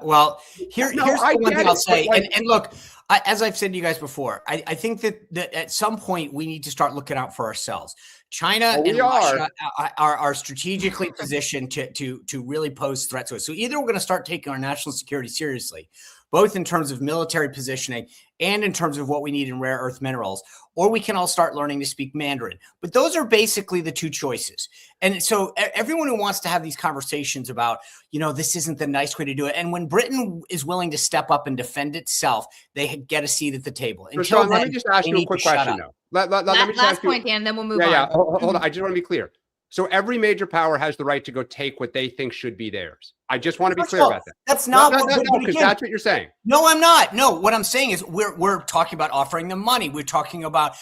Speaker 3: Well, here's the one thing I'll say. And look, as I've said to you guys before, I think that at some point we need to start looking out for ourselves. China and Russia are strategically positioned to really pose threats to us. So either we're going to start taking our national security seriously, both in terms of military positioning and in terms of what we need in rare earth minerals, or we can all start learning to speak Mandarin. But those are basically the two choices. And so everyone who wants to have these conversations about, this isn't the nice way to do it. And when Britain is willing to step up and defend itself, they get a seat at the table.
Speaker 1: Sean, let me just ask you a quick question, though.
Speaker 2: Last point, Dan, then we'll move on.
Speaker 1: Yeah, hold on. I just want to be clear. So every major power has the right to go take what they think should be theirs. I just want to be clear about that.
Speaker 3: That's not
Speaker 1: because that's what you're saying.
Speaker 3: No, I'm not. No, what I'm saying is we're talking about offering them money. We're talking about,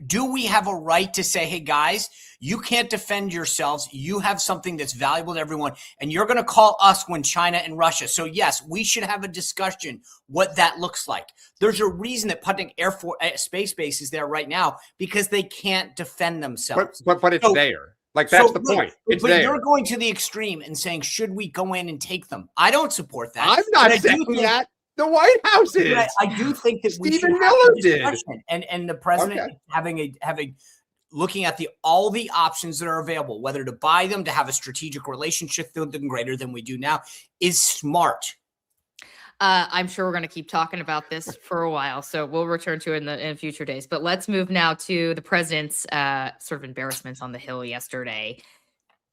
Speaker 3: do we have a right to say, hey, guys, you can't defend yourselves. You have something that's valuable to everyone, and you're going to call us when China and Russia. So, yes, we should have a discussion what that looks like. There's a reason that putting Air Force space base is there right now, because they can't defend themselves.
Speaker 1: But it's there. That's the point. It's
Speaker 3: but
Speaker 1: there.
Speaker 3: You're going to the extreme and saying, should we go in and take them? I don't support that.
Speaker 1: I'm not saying that. The White House is.
Speaker 3: I do think that
Speaker 1: Stephen Miller did.
Speaker 3: And the president having looking at all the options that are available, whether to buy them, to have a strategic relationship with them greater than we do now, is smart.
Speaker 2: I'm sure we're going to keep talking about this for a while, so we'll return to it in future days. But let's move now to the president's sort of embarrassments on the Hill yesterday.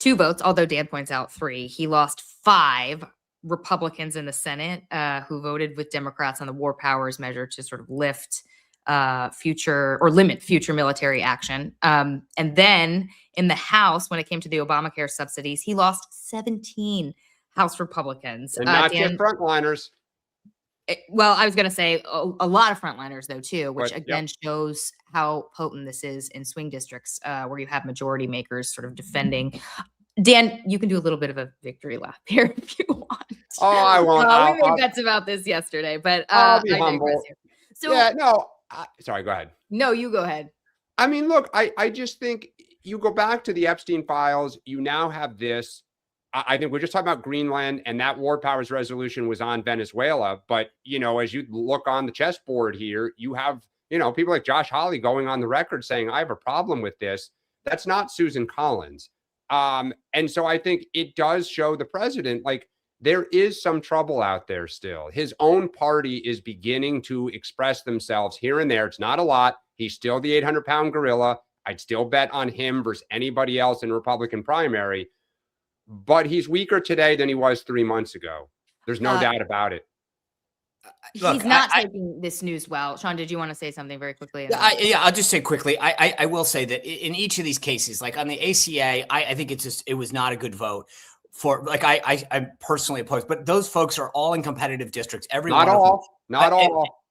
Speaker 2: 2 votes, although Dan points out 3. He lost 5 Republicans in the Senate who voted with Democrats on the War Powers measure to sort of lift future or limit future military action. And then in the House, when it came to the Obamacare subsidies, he lost 17 House Republicans.
Speaker 1: And not
Speaker 2: Dan,
Speaker 1: just frontliners.
Speaker 2: well, I was going to say a lot of frontliners, though, too, which
Speaker 1: But,
Speaker 2: again shows how potent this is in swing districts where you have majority makers sort of defending. Dan, you can do a little bit of a victory lap here if you want.
Speaker 1: Oh, I won't.
Speaker 2: We made bets about this yesterday, but
Speaker 1: I'll be
Speaker 2: I digress
Speaker 1: humble.
Speaker 2: here. So,
Speaker 1: Yeah, no. Sorry, go ahead.
Speaker 2: No, you go ahead.
Speaker 1: I mean, look, I just think you go back to the Epstein files. You now have this. I think we're just talking about Greenland, and that war powers resolution was on Venezuela. But, you know, as you look on the chessboard here, you have, you know, people like Josh Hawley going on the record saying, I have a problem with this. That's not Susan Collins. And so I think it does show the president, like, there is some trouble out there still. His own party is beginning to express themselves here and there. It's not a lot. He's still the 800-pound gorilla. I'd still bet on him versus anybody else in Republican primary. But he's weaker today than he was 3 months ago. There's no doubt about it.
Speaker 3: Look,
Speaker 2: He's not taking this news well. Sean, did you want to say something very quickly?
Speaker 3: Yeah, I'll just say quickly. I will say that in each of these cases, like on the ACA, I think it was not a good vote. For like, I'm personally opposed, but those folks are all in competitive districts.
Speaker 1: Not all.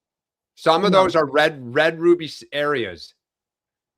Speaker 1: Some of those are red ruby areas.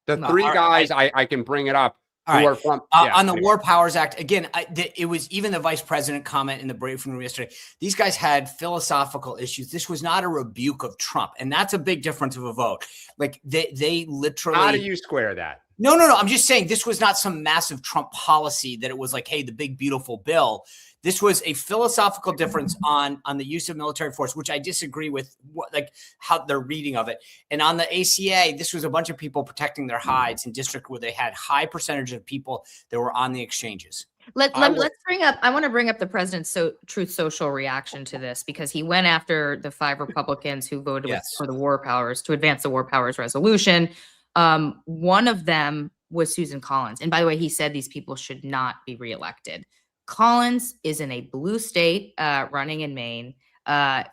Speaker 1: The three guys, I can bring it up. Are from,
Speaker 3: on the War Powers Act, again, it was even the vice president comment in the briefing room yesterday. These guys had philosophical issues. This was not a rebuke of Trump, and that's a big difference of a vote. Like they literally.
Speaker 1: How do you square that?
Speaker 3: No. I'm just saying this was not some massive Trump policy that it was like, hey, the big beautiful bill. This was a philosophical difference on the use of military force, which I disagree with, like how they're reading of it. And on the ACA, this was a bunch of people protecting their hides in district where they had high percentage of people that were on the exchanges.
Speaker 2: Let's bring up. I want to bring up the president's Truth Social reaction to this, because he went after the 5 Republicans who voted for the war powers to advance the war powers resolution. One of them was Susan Collins, and by the way, he said these people should not be reelected. Collins is in a blue state, running in Maine,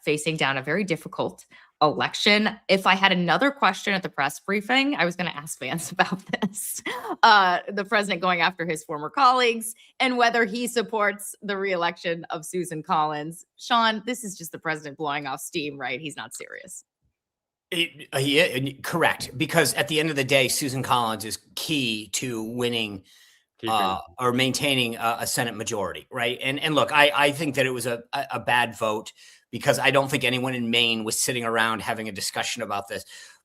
Speaker 2: facing down a very difficult election. If I had another question at the press briefing, I was going to ask Vance about this. The president going after his former colleagues and whether he supports the reelection of Susan Collins. Sean, this is just the president blowing off steam, right? He's not serious.
Speaker 3: Correct. Because at the end of the day, Susan Collins is key to winning or maintaining a Senate majority, right? And look, I think that it was a bad vote because I don't think anyone in Maine was sitting around having a discussion about this.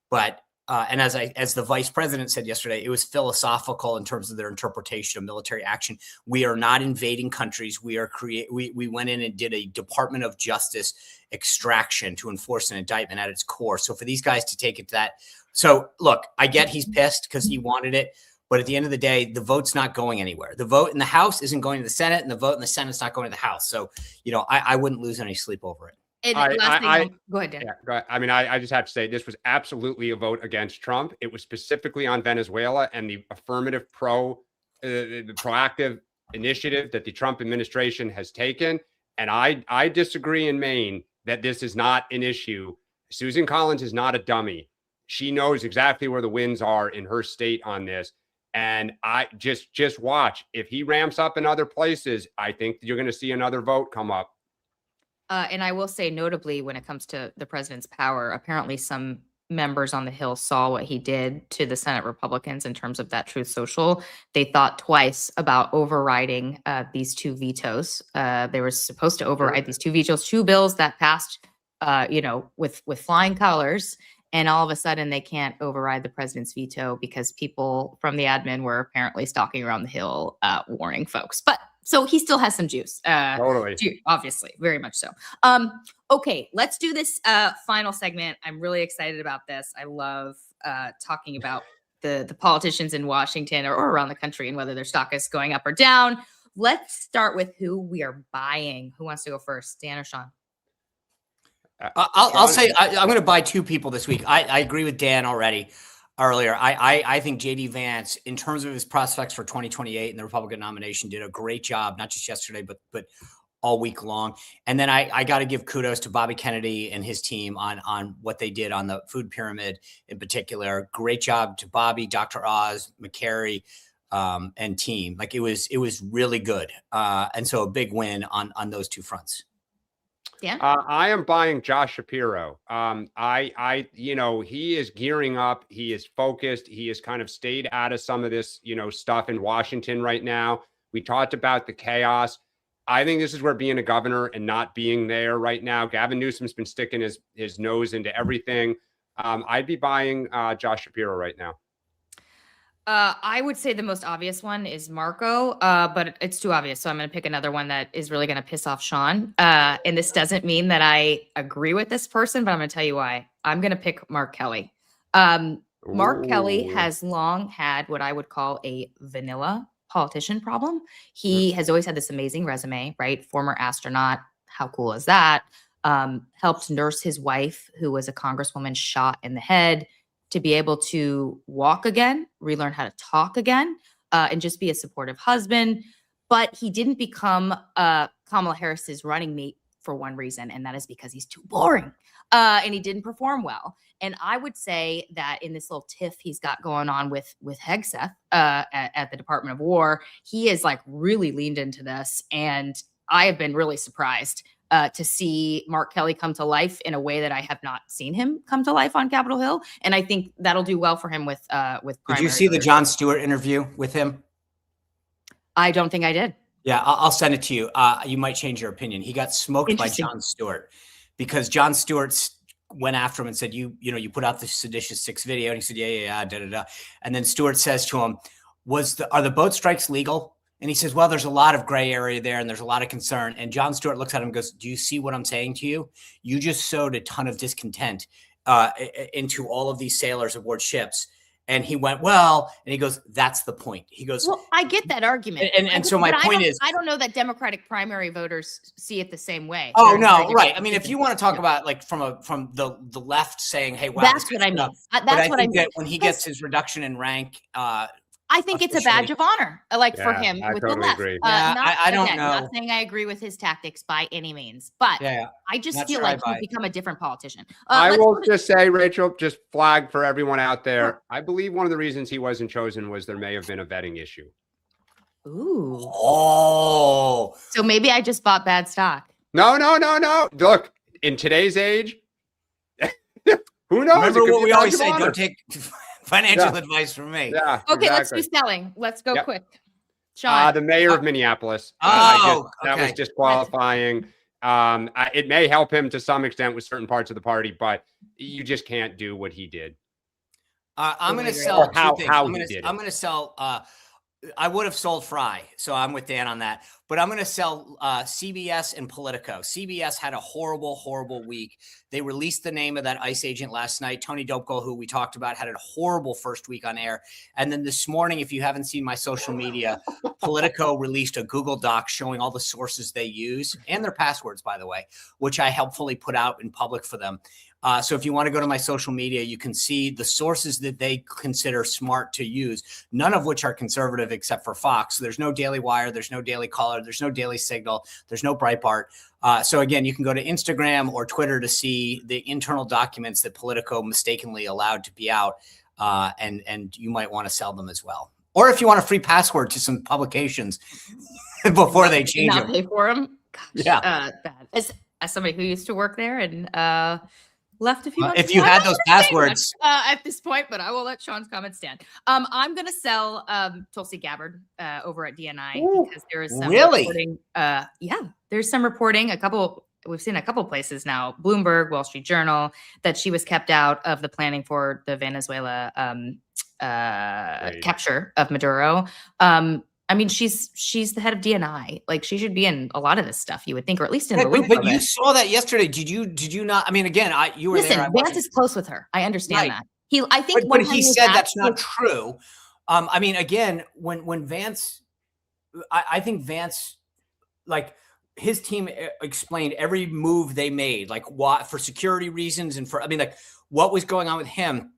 Speaker 3: But and as the vice president said yesterday, it was philosophical in terms of their interpretation of military action. We are not invading countries. We went in and did a Department of Justice extraction to enforce an indictment at its core. So for these guys to take it to that, so look, I get he's pissed because he wanted it. But at the end of the day, the vote's not going anywhere. The vote in the House isn't going to the Senate, and the vote in the Senate's not going to the House. So, you know, I wouldn't lose any sleep over it.
Speaker 2: Go ahead, Dan.
Speaker 1: Yeah, go ahead. I mean, I just have to say this was absolutely a vote against Trump. It was specifically on Venezuela and the affirmative the proactive initiative that the Trump administration has taken. And I disagree in Maine that this is not an issue. Susan Collins is not a dummy. She knows exactly where the wins are in her state on this. And I just watch. If he ramps up in other places, I think you're going to see another vote come up.
Speaker 2: And I will say, notably, when it comes to the president's power, apparently some members on the Hill saw what he did to the Senate Republicans in terms of that Truth Social. They thought twice about overriding these 2 vetoes. They were supposed to override these 2 vetoes, 2 bills that passed, with flying colors. And all of a sudden, they can't override the president's veto because people from the admin were apparently stalking around the Hill, warning folks. But so he still has some juice.
Speaker 1: Totally.
Speaker 2: Obviously, very much so. Okay, let's do this final segment. I'm really excited about this. I love talking about the politicians in Washington or around the country and whether their stock is going up or down. Let's start with who we are buying. Who wants to go first, Dan or Sean?
Speaker 3: I'll say I'm going to buy 2 people this week. I agree with Dan earlier. I think J.D. Vance, in terms of his prospects for 2028 and the Republican nomination, did a great job, not just yesterday, but all week long. And then I got to give kudos to Bobby Kennedy and his team on what they did on the food pyramid in particular. Great job to Bobby, Dr. Oz, McCary, and team. Like it was really good. And so a big win on those two fronts.
Speaker 2: Dan?
Speaker 1: I am buying Josh Shapiro. He is gearing up. He is focused. He has kind of stayed out of some of this, stuff in Washington right now. We talked about the chaos. I think this is where being a governor and not being there right now. Gavin Newsom's been sticking his nose into everything. I'd be buying Josh Shapiro right now.
Speaker 2: I would say the most obvious one is Marco, but it's too obvious. So I'm going to pick another one that is really going to piss off Sean. And this doesn't mean that I agree with this person, but I'm going to tell you why. I'm going to pick Mark Kelly. Mark Kelly has long had what I would call a vanilla politician problem. He has always had this amazing resume, right? Former astronaut. How cool is that? Helped nurse his wife, who was a congresswoman shot in the head, to be able to walk again, relearn how to talk again, and just be a supportive husband. But he didn't become Kamala Harris's running mate for one reason, and that is because he's too boring and he didn't perform well. And I would say that in this little tiff he's got going on with Hegseth at the Department of War, he has like really leaned into this. And I have been really surprised to see Mark Kelly come to life in a way that I have not seen him come to life on Capitol Hill. And I think that'll do well for him with
Speaker 3: Did you see the Jon Stewart interview with him?
Speaker 2: I don't think I did.
Speaker 3: Yeah, I'll send it to you. You might change your opinion. He got smoked by Jon Stewart because Jon Stewart went after him and said, you put out the Seditious 6 video. And he said, yeah, da, da, da. And then Stewart says to him, are the boat strikes legal? And he says, well, there's a lot of gray area there and there's a lot of concern. And Jon Stewart looks at him and goes, do you see what I'm saying to you? You just sowed a ton of discontent into all of these sailors aboard ships. And he went, well, and he goes, that's the point. He goes,
Speaker 2: well, I get that argument.
Speaker 3: And so my point is,
Speaker 2: I don't know that Democratic primary voters see it the same way.
Speaker 3: Oh, no, right. I mean, if you want to talk about like from the left saying, hey, wow,
Speaker 2: that's what I mean. That's what I mean.
Speaker 3: When he gets his reduction in rank,
Speaker 2: I think it's a badge of honor, for him with
Speaker 1: totally
Speaker 2: the left.
Speaker 1: agree.
Speaker 3: I don't know.
Speaker 2: Not saying I agree with his tactics by any means, but I just feel like he's become a different politician.
Speaker 1: I will just say, Rachel, just flag for everyone out there. I believe one of the reasons he wasn't chosen was there may have been a vetting issue.
Speaker 2: Ooh.
Speaker 3: Oh.
Speaker 2: So maybe I just bought bad stock.
Speaker 1: No. Look, in today's age, who knows?
Speaker 3: Remember what we always say, don't take financial advice from me.
Speaker 1: Yeah.
Speaker 2: Okay, let's do selling. Let's go quick.
Speaker 1: Sean. The mayor of Minneapolis. That was disqualifying. It may help him to some extent with certain parts of the party, but you just can't do what he did.
Speaker 3: I'm going to sell
Speaker 1: how
Speaker 3: I'm going to sell. I would have sold Fry, so I'm with Dan on that. But I'm going to sell CBS and Politico. CBS had a horrible, horrible week. They released the name of that ICE agent last night. Tony Dopico, who we talked about, had a horrible first week on air. And then this morning, if you haven't seen my social media, Politico released a Google Doc showing all the sources they use and their passwords, by the way, which I helpfully put out in public for them. So if you want to go to my social media, you can see the sources that they consider smart to use, none of which are conservative except for Fox. So there's no Daily Wire, there's no Daily Caller, there's no Daily Signal, there's no Breitbart. So again, you can go to Instagram or Twitter to see the internal documents that Politico mistakenly allowed to be out, and you might want to sell them as well. Or if you want a free password to some publications before they change them.
Speaker 2: Pay for them? Gosh,
Speaker 3: yeah.
Speaker 2: Bad. As somebody who used to work there and left a few months
Speaker 3: if you had those passwords
Speaker 2: at this point, but I will let Sean's comments stand. I'm going to sell Tulsi Gabbard over at DNI because there is some reporting. There's some reporting. We've seen a couple places now, Bloomberg, Wall Street Journal, that she was kept out of the planning for the Venezuela capture of Maduro. I mean, she's the head of DNI. Like, she should be in a lot of this stuff, you would think, or at least in the loop.
Speaker 3: But you saw that yesterday. Did you not? I mean, again, you were there.
Speaker 2: Vance is close with her. I understand that.
Speaker 3: But he said that's not true. I mean, again, when Vance, I think Vance, like, his team explained every move they made, like what for security reasons and for, I mean, like what was going on with him.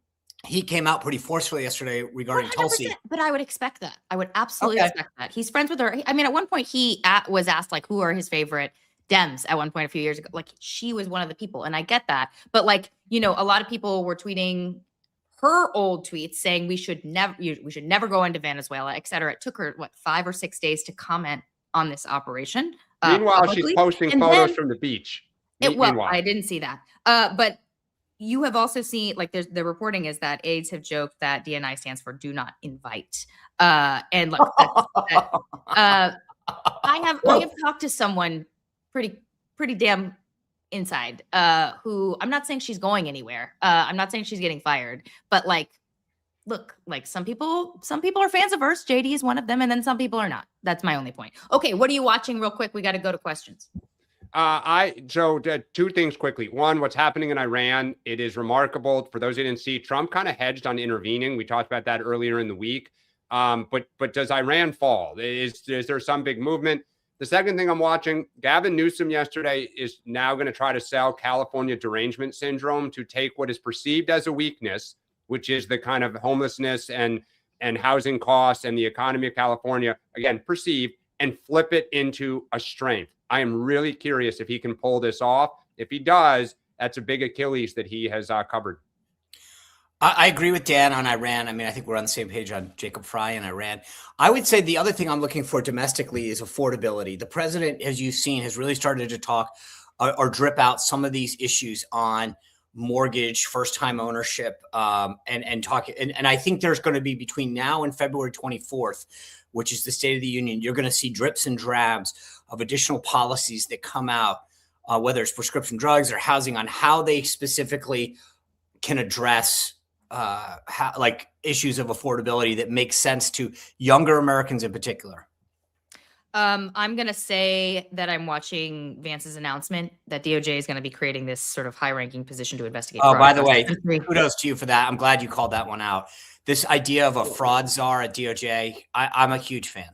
Speaker 3: he came out pretty forcefully yesterday regarding
Speaker 2: 100%,
Speaker 3: Tulsi.
Speaker 2: but I would expect that. I would absolutely expect that. He's friends with her. I mean, at one point he was asked like, who are his favorite Dems at one point a few years ago. Like she was one of the people. And I get that. But like, you know, a lot of people were tweeting her old tweets saying we should never go into Venezuela, et cetera. It took her, 5 or 6 days to comment on this operation.
Speaker 1: Meanwhile,
Speaker 2: publicly.
Speaker 1: she's posting
Speaker 2: And
Speaker 1: photos
Speaker 2: then,
Speaker 1: from the beach.
Speaker 2: Well, I didn't see that. But you have also seen, like, the reporting is that aides have joked that DNI stands for do not invite. And look, I have talked to someone pretty damn inside, who I'm not saying she's going anywhere. I'm not saying she's getting fired, but like, look, like some people are fans of hers. JD is one of them. And then some people are not. That's my only point. Okay. What are you watching real quick? We got to go to questions.
Speaker 1: Two things quickly. One, what's happening in Iran. It is remarkable. For those who didn't see, Trump kind of hedged on intervening. We talked about that earlier in the week. But does Iran fall? Is there some big movement? The second thing I'm watching, Gavin Newsom yesterday is now going to try to sell California derangement syndrome to take what is perceived as a weakness, which is the kind of homelessness and housing costs and the economy of California, again, perceived, and flip it into a strength. I am really curious if he can pull this off. If he does, that's a big Achilles that he has covered.
Speaker 3: I agree with Dan on Iran. I mean, I think we're on the same page on Jacob Fry and Iran. I would say the other thing I'm looking for domestically is affordability. The president, as you've seen, has really started to talk or drip out some of these issues on mortgage, first-time ownership, and talk. And I think there's going to be between now and February 24th, which is the State of the Union, you're going to see drips and drabs of additional policies that come out, whether it's prescription drugs or housing, on how they specifically can address like issues of affordability that make sense to younger Americans in particular.
Speaker 2: I'm going to say that I'm watching Vance's announcement that DOJ is going to be creating this sort of high-ranking position to investigate.
Speaker 3: Oh, by the way, kudos to you for that. I'm glad you called that one out. This idea of a fraud czar at DOJ, I'm a huge fan.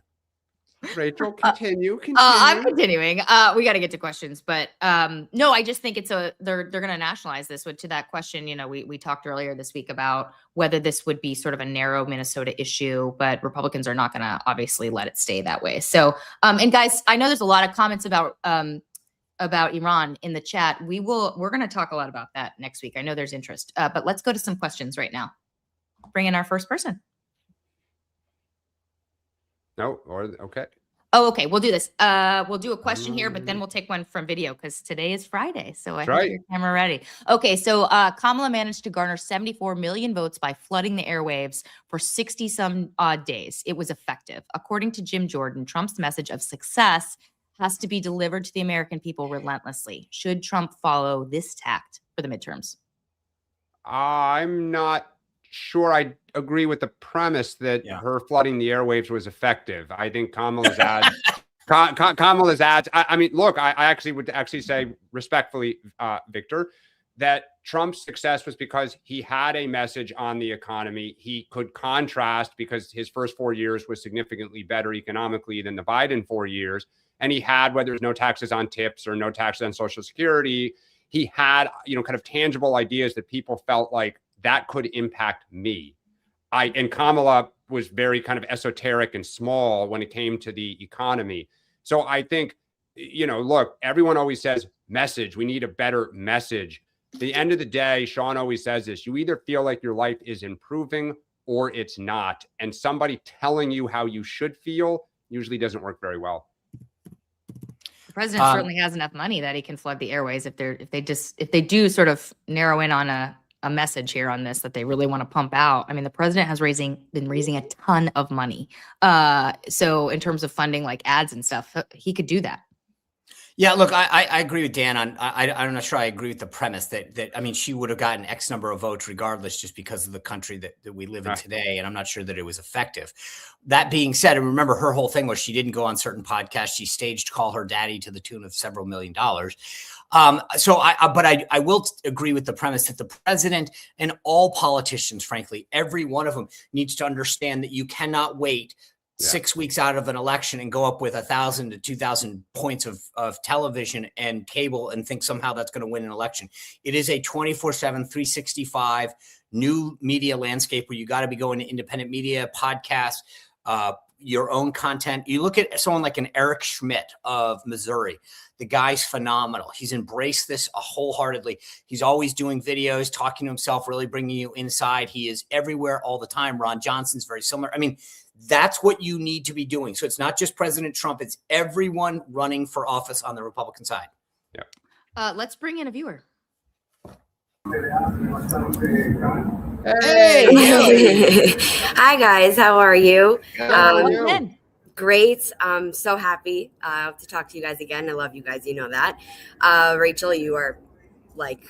Speaker 1: Rachel, continue.
Speaker 2: I'm continuing. We got to get to questions, but no, I just think they're going to nationalize this. To that question, you know, we talked earlier this week about whether this would be sort of a narrow Minnesota issue, but Republicans are not going to obviously let it stay that way. So, and guys, I know there's a lot of comments about Iran in the chat. We're going to talk a lot about that next week. I know there's interest, but let's go to some questions right now. Bring in our first person.
Speaker 1: Okay.
Speaker 2: Oh, okay. We'll do this. We'll do a question here, but then we'll take one from video because today is Friday. So I have your camera ready. Okay. So Kamala managed to garner 74 million votes by flooding the airwaves for 60 some odd days. It was effective. According to Jim Jordan, Trump's message of success has to be delivered to the American people relentlessly. Should Trump follow this tact for the midterms?
Speaker 1: I'm not sure I agree with the premise that her flooding the airwaves was effective. I think Kamala's ads, I mean, look, I actually would say respectfully, Victor, that Trump's success was because he had a message on the economy. He could contrast because his first 4 years was significantly better economically than the Biden 4 years. And he had, whether there's no taxes on tips or no taxes on Social Security, he had, you know, kind of tangible ideas that people felt like that could impact me. And Kamala was very kind of esoteric and small when it came to the economy. So I think, you know, look, everyone always says message. We need a better message. At the end of the day, Sean always says this: you either feel like your life is improving or it's not. And somebody telling you how you should feel usually doesn't work very well.
Speaker 2: The president certainly has enough money that he can flood the airways if they do sort of narrow in on a message here on this that they really want to pump out. I mean, the president has been raising a ton of money. So in terms of funding like ads and stuff, he could do that.
Speaker 3: Yeah, look, I agree with Dan on. I'm not sure I agree with the premise that I mean, she would have gotten X number of votes regardless, just because of the country that we live in today. And I'm not sure that it was effective. That being said, and remember, her whole thing was she didn't go on certain podcasts. She staged call her daddy to the tune of several $1 million. So I will agree with the premise that the president and all politicians, frankly, every one of them needs to understand that you cannot wait 6 weeks out of an election and go up with 1,000 to 2,000 points of television and cable and think somehow that's going to win an election. It is a 24/7, 365 new media landscape where you got to be going to independent media, podcasts, your own content. You look at someone like an Eric Schmidt of Missouri. The guy's phenomenal. He's embraced this wholeheartedly. He's always doing videos, talking to himself, really bringing you inside. He is everywhere all the time. Ron Johnson's very similar. I mean, that's what you need to be doing. So it's not just President Trump. It's everyone running for office on the Republican side.
Speaker 1: Yeah.
Speaker 2: Let's bring in a viewer.
Speaker 1: Hey.
Speaker 7: Hi guys, how are you?
Speaker 2: Welcome.
Speaker 7: Great. I'm so happy to talk to you guys again. I love you guys, you know that. Rachel, you are like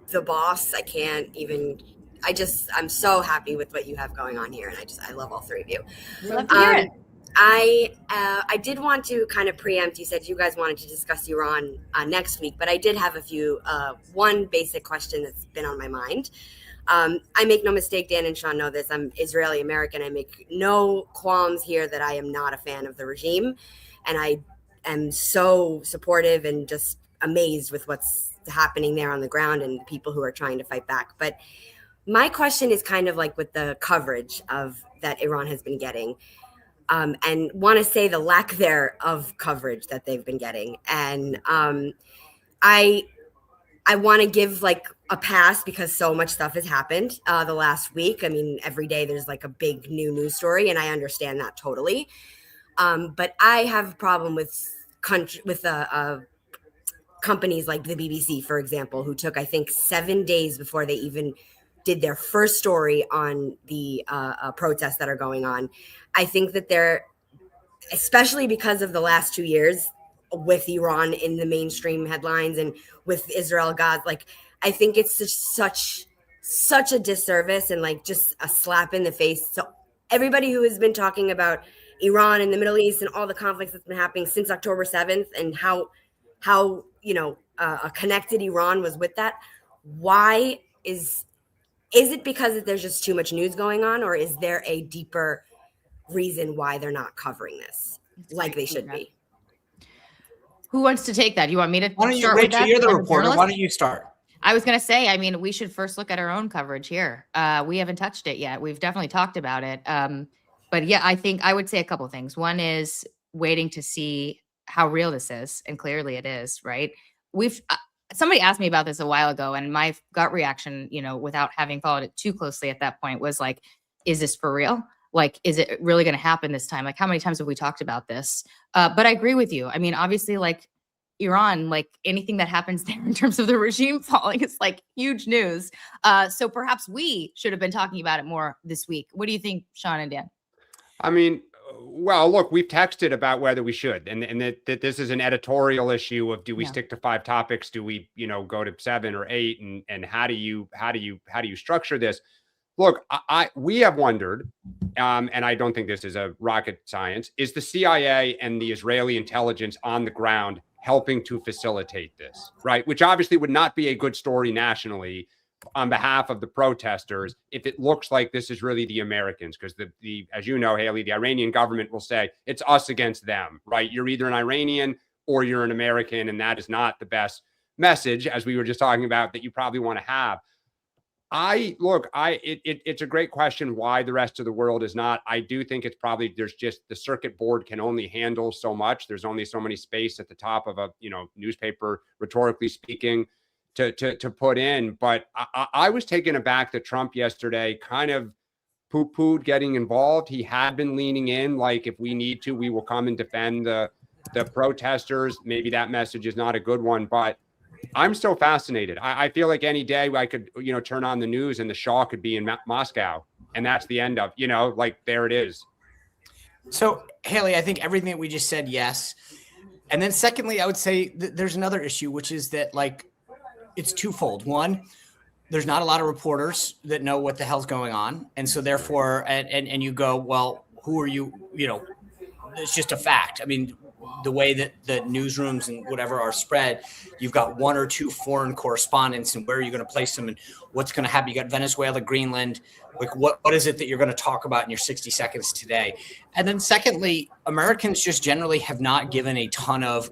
Speaker 7: the boss. I'm so happy with what you have going on here, and I love all three of you.
Speaker 2: Love to hear it.
Speaker 7: I did want to kind of preempt. You said you guys wanted to discuss Iran next week, but I did have a few. One basic question that's been on my mind. I make no mistake, Dan and Sean know this. I'm Israeli American. I make no qualms here that I am not a fan of the regime, and I am so supportive and just amazed with what's happening there on the ground and the people who are trying to fight back. But my question is kind of like with the coverage of that Iran has been getting. And want to say the lack thereof coverage that they've been getting. And I want to give like a pass because so much stuff has happened the last week. I mean, every day there's like a big new news story, and I understand that totally. But I have a problem with companies like the BBC, for example, who took, I think, 7 days before they even did their first story on the protests that are going on. I think that they're, especially because of the last 2 years with Iran in the mainstream headlines and with Israel, Gaza, like, I think it's just such a disservice and like just a slap in the face. So everybody who has been talking about Iran and the Middle East and all the conflicts that's been happening since October 7th and how connected Iran was with that. Why is it because there's just too much news going on, or is there a deeper reason why they're not covering this like they should be?
Speaker 2: Who wants to take that? You want me to
Speaker 3: Why don't you,
Speaker 2: start with
Speaker 3: Rachel,
Speaker 2: that?
Speaker 3: you're the
Speaker 2: as a
Speaker 3: reporter.
Speaker 2: journalist?
Speaker 3: Why don't you start?
Speaker 2: I was going to say, I mean, we should first look at our own coverage here. We haven't touched it yet. We've definitely talked about it. But yeah, I think I would say a couple things. One is waiting to see how real this is. And clearly it is, right? Somebody asked me about this a while ago, and my gut reaction, without having followed it too closely at that point, was like, is this for real? Like, is it really going to happen this time? Like, how many times have we talked about this? But I agree with you. I mean, obviously, like Iran, like anything that happens there in terms of the regime falling is like huge news. So perhaps we should have been talking about it more this week. What do you think, Sean and Dan?
Speaker 1: I mean, well, look, we've texted about whether we should, and that this is an editorial issue of do we stick to 5 topics? Do we, go to 7 or 8? And how do you structure this? Look, we have wondered, and I don't think this is a rocket science, is the CIA and the Israeli intelligence on the ground helping to facilitate this, right? Which obviously would not be a good story nationally on behalf of the protesters if it looks like this is really the Americans, because the as you know, Haley, the Iranian government will say it's us against them, right? You're either an Iranian or you're an American, and that is not the best message, as we were just talking about, that you probably want to have. It's a great question why the rest of the world is not. I do think it's probably there's just the circuit board can only handle so much. There's only so many space at the top of a newspaper, rhetorically speaking, to put in. But I was taken aback that Trump yesterday kind of poo-pooed getting involved. He had been leaning in, like, if we need to, we will come and defend the protesters. Maybe that message is not a good one, but I'm so fascinated. I feel like any day I could, turn on the news and the Shah could be in Moscow, and that's the end of, like, there it is.
Speaker 3: So, Haley, I think everything that we just said, yes. And then secondly, I would say there's another issue, which is that, like, it's twofold. One, there's not a lot of reporters that know what the hell's going on. And so therefore, and you go, well, who are you? It's just a fact. I mean, the way that the newsrooms and whatever are spread, you've got 1 or 2 foreign correspondents, and where are you going to place them and what's going to happen? You got Venezuela, Greenland. Like, what is it that you're going to talk about in your 60 seconds today? And then secondly, Americans just generally have not given a ton of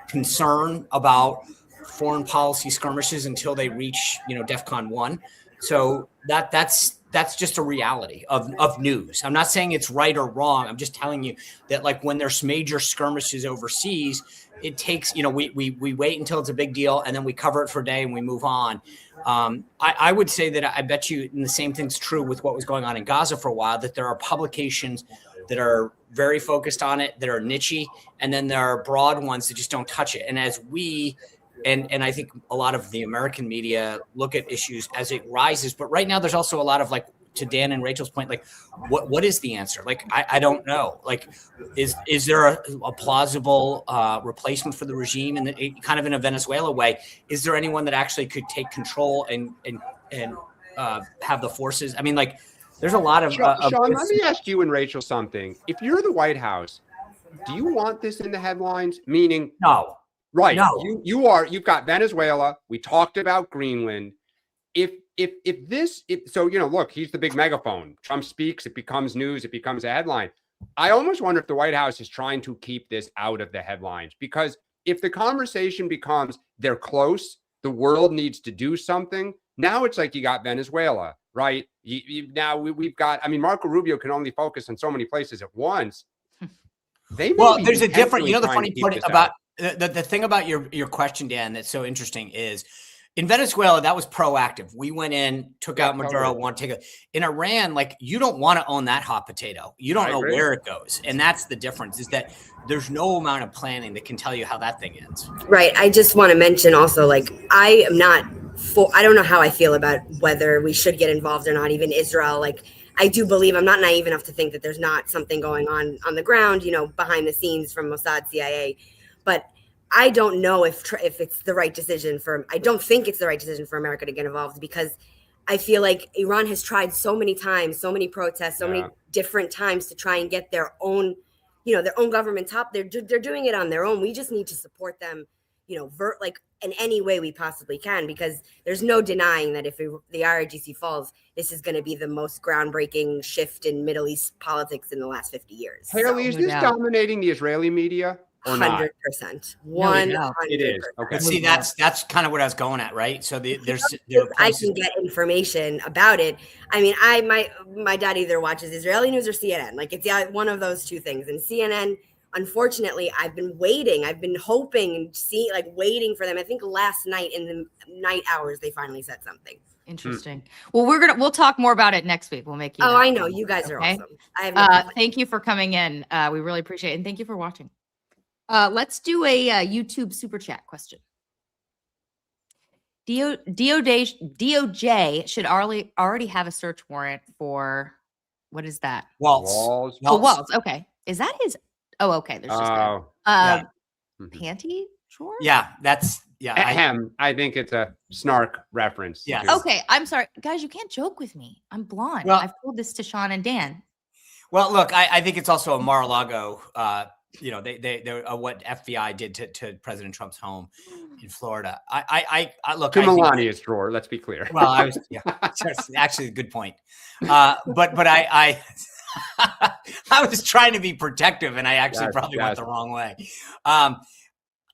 Speaker 3: concern about foreign policy skirmishes until they reach, DEFCON 1. So that's just a reality of news. I'm not saying it's right or wrong. I'm just telling you that, like, when there's major skirmishes overseas, it takes, we wait until it's a big deal and then we cover it for a day and we move on. I would say that I bet you, and the same thing's true with what was going on in Gaza for a while, that there are publications that are very focused on it, that are niche-y, and then there are broad ones that just don't touch it. And as we, and I think a lot of the American media look at issues as it rises, but right now there's also a lot of, like, to Dan and Rachel's point, like, what is the answer? Like, I don't know. Like, is there a plausible replacement for the regime, and kind of in a Venezuela way? Is there anyone that actually could take control and have the forces? I mean, like, there's a lot of
Speaker 1: Sean, let me ask you and Rachel something. If you're the White House, do you want this in the headlines? Meaning,
Speaker 3: no,
Speaker 1: right?
Speaker 3: No.
Speaker 1: You've got Venezuela. We talked about Greenland. So look, he's the big megaphone. Trump speaks, it becomes news, it becomes a headline. I almost wonder if the White House is trying to keep this out of the headlines, because if the conversation becomes they're close, the world needs to do something. Now it's like you got Venezuela, right? We've got. I mean, Marco Rubio can only focus on so many places at once.
Speaker 3: There's a different. The funny part about the thing about your question, Dan, that's so interesting is, in Venezuela, that was proactive. We went in, took out Maduro, want to take it. In Iran, like, you don't want to own that hot potato. You don't know where it goes. And that's the difference, is that there's no amount of planning that can tell you how that thing ends.
Speaker 7: Right. I just want to mention also, like, I don't know how I feel about whether we should get involved or not, even Israel. Like, I do believe, I'm not naive enough to think that there's not something going on the ground, behind the scenes from Mossad, CIA. But I don't know if it's the right decision I don't think it's the right decision for America to get involved, because I feel like Iran has tried so many times, so many protests, so many different times to try and get their own government top. They're doing it on their own. We just need to support them, in any way we possibly can, because there's no denying that if the IRGC falls, this is going to be the most groundbreaking shift in Middle East politics in the last 50 years.
Speaker 1: Haley, is this dominating the Israeli media?
Speaker 7: 100%. 100%.
Speaker 1: It is. Okay.
Speaker 3: See, that's kind of what I was going at, right? So
Speaker 7: I can get information about it. I mean, my dad either watches Israeli news or CNN. Like, it's one of those two things. And CNN, unfortunately, I've been waiting. I've been hoping and waiting for them. I think last night in the night hours, they finally said something.
Speaker 2: Interesting. Well, we'll talk more about it next week. We'll make you.
Speaker 7: I know, you guys are awesome.
Speaker 2: Thank you for coming in. We really appreciate it, and thank you for watching. Let's do a YouTube super chat question. DOJ should already have a search warrant for, what is that?
Speaker 1: Walls.
Speaker 2: Oh, Walls. Okay. Is that his? Oh, okay. There's just panty drawer?
Speaker 3: Yeah, that's
Speaker 1: I think it's a snark reference.
Speaker 3: Yeah.
Speaker 2: Okay. I'm sorry. Guys, you can't joke with me. I'm blonde.
Speaker 3: Well,
Speaker 2: I've told this to Sean and Dan.
Speaker 3: Well, look, I think it's also a Mar-a-Lago, they what FBI did to President Trump's home in Florida. I look,
Speaker 1: to Melania's drawer. Let's be clear.
Speaker 3: Well, that's actually a good point. But I I was trying to be protective, and I actually probably went the wrong way.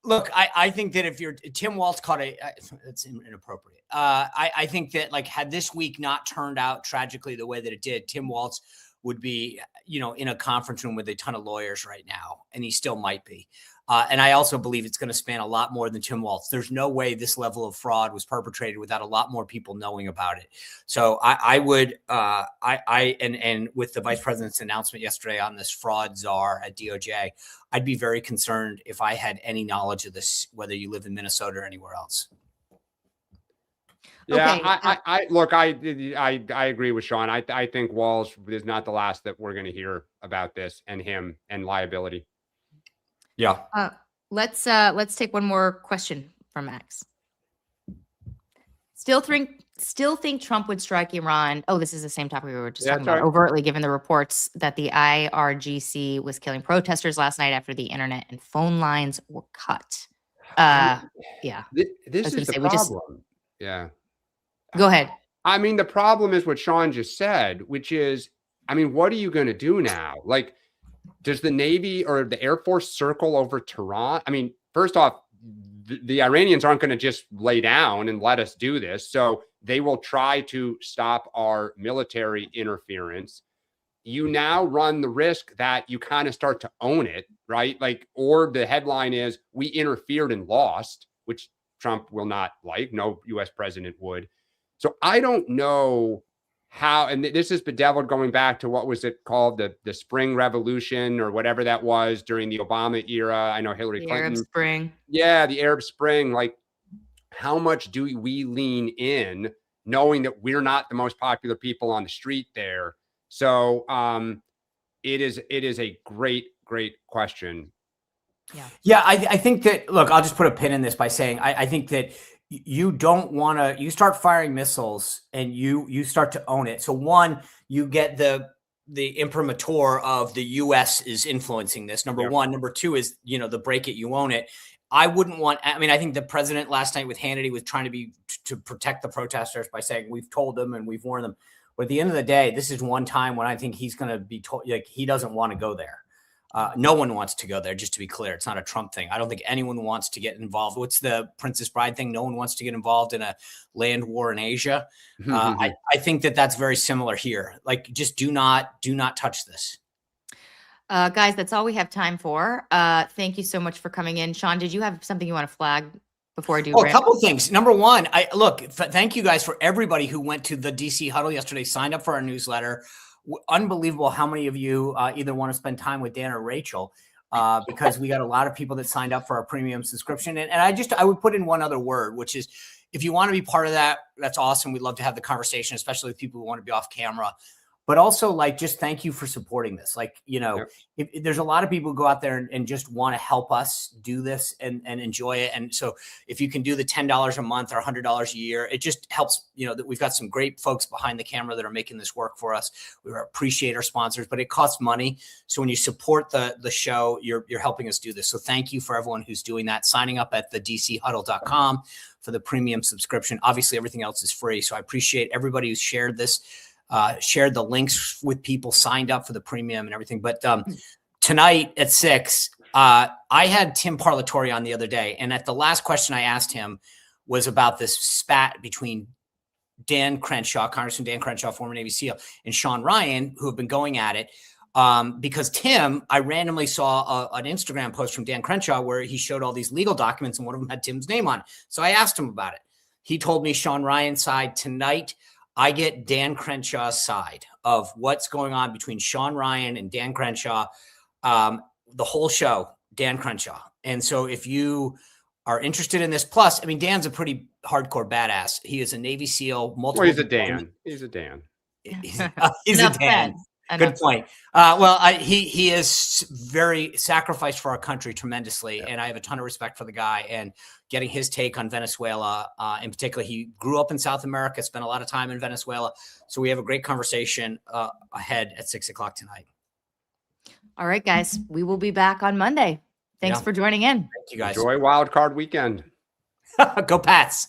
Speaker 3: Look, I think that if Tim Walz caught it's inappropriate. I think that, like, had this week not turned out tragically the way that it did, Tim Walz would be, in a conference room with a ton of lawyers right now, and he still might be. And I also believe it's going to span a lot more than Tim Walz. There's no way this level of fraud was perpetrated without a lot more people knowing about it. So I would, and with the vice president's announcement yesterday on this fraud czar at DOJ, I'd be very concerned if I had any knowledge of this, whether you live in Minnesota or anywhere else.
Speaker 1: Yeah, okay. I agree with Sean. I think Walz is not the last that we're going to hear about this and him and liability.
Speaker 3: Yeah.
Speaker 2: Let's take one more question from Max. Still think still think Trump would strike Iran. Oh, this is the same topic we were just talking
Speaker 1: that's
Speaker 2: about.
Speaker 1: right.
Speaker 2: Overtly, given the reports that the IRGC was killing protesters last night after the internet and phone lines were cut. Yeah.
Speaker 1: This
Speaker 2: was
Speaker 1: is the
Speaker 2: gonna say,
Speaker 1: problem. Yeah.
Speaker 2: Go ahead.
Speaker 1: I mean, the problem is what Sean just said, which is, I mean, what are you going to do now? Like, does the Navy or the Air Force circle over Tehran? I mean, first off, the Iranians aren't going to just lay down and let us do this. So they will try to stop our military interference. You now run the risk that you kind of start to own it, right? Like, or the headline is, we interfered and lost, which Trump will not like. No US president would. So I don't know how, and this is bedeviled going back to what was it called? The Spring Revolution or whatever that was during the Obama era. I know Hillary Clinton.
Speaker 2: Arab Spring.
Speaker 1: Yeah, the Arab Spring. Like, how much do we lean in knowing that we're not the most popular people on the street there? So it is a great question.
Speaker 3: Yeah, I think that, look, I'll just put a pin in this by saying I think that you don't want to, you start firing missiles and you start to own it. So one, you get the imprimatur of the US is influencing this. Number one. Number two is, the break it, you own it. I wouldn't want, I mean, I think the president last night with Hannity was trying to protect the protesters by saying, we've told them and we've warned them. But at the end of the day, this is one time when I think he's going to be told, like, he doesn't want to go there. No one wants to go there, just to be clear. It's not a Trump thing. I don't think anyone wants to get involved. What's the Princess Bride thing? No one wants to get involved in a land war in Asia. I think that that's very similar here. Like, just do not touch this.
Speaker 2: Guys, that's all we have time for. Thank you so much for coming in. Sean, did you have something you want to flag before I do?
Speaker 3: A couple of things. Number one, thank you guys for everybody who went to the DC Huddle yesterday, signed up for our newsletter. Unbelievable how many of you either want to spend time with Dan or Rachel, because we got a lot of people that signed up for our premium subscription. And I would put in one other word, which is, if you want to be part of that, that's awesome. We'd love to have the conversation, especially with people who want to be off camera. But also, like, just thank you for supporting this. Like, if there's a lot of people who go out there and just want to help us do this and enjoy it. And so if you can do the $10 a month or $100 a year, it just helps, that we've got some great folks behind the camera that are making this work for us. We appreciate our sponsors, but it costs money. So when you support the show, you're helping us do this. So thank you for everyone who's doing that, signing up at the dchuddle.com for the premium subscription. Obviously, everything else is free. So I appreciate everybody who's shared this. Shared the links with people, signed up for the premium and everything. But tonight at 6, I had Tim Parlatore on the other day. And at the last question I asked him was about this spat between Dan Crenshaw, Congressman Dan Crenshaw, former Navy SEAL, and Sean Ryan, who have been going at it. Because Tim, I randomly saw an Instagram post from Dan Crenshaw where he showed all these legal documents and one of them had Tim's name on. So I asked him about it. He told me Sean Ryan's side. Tonight, I get Dan Crenshaw's side of what's going on between Sean Ryan and Dan Crenshaw, the whole show, Dan Crenshaw. And so if you are interested in this, plus, I mean, Dan's a pretty hardcore badass. He is a Navy SEAL. Multiple.
Speaker 1: Well, he's a Dan. He's a Dan.
Speaker 3: He's a Dan. Good point. He is very sacrificed for our country tremendously, and I have a ton of respect for the guy. And getting his take on Venezuela, in particular, he grew up in South America, spent a lot of time in Venezuela. So we have a great conversation ahead at 6 o'clock tonight.
Speaker 2: All right, guys, we will be back on Monday. Thanks for joining in.
Speaker 3: Thank you, guys.
Speaker 1: Enjoy Wild Card Weekend.
Speaker 3: Go Pats.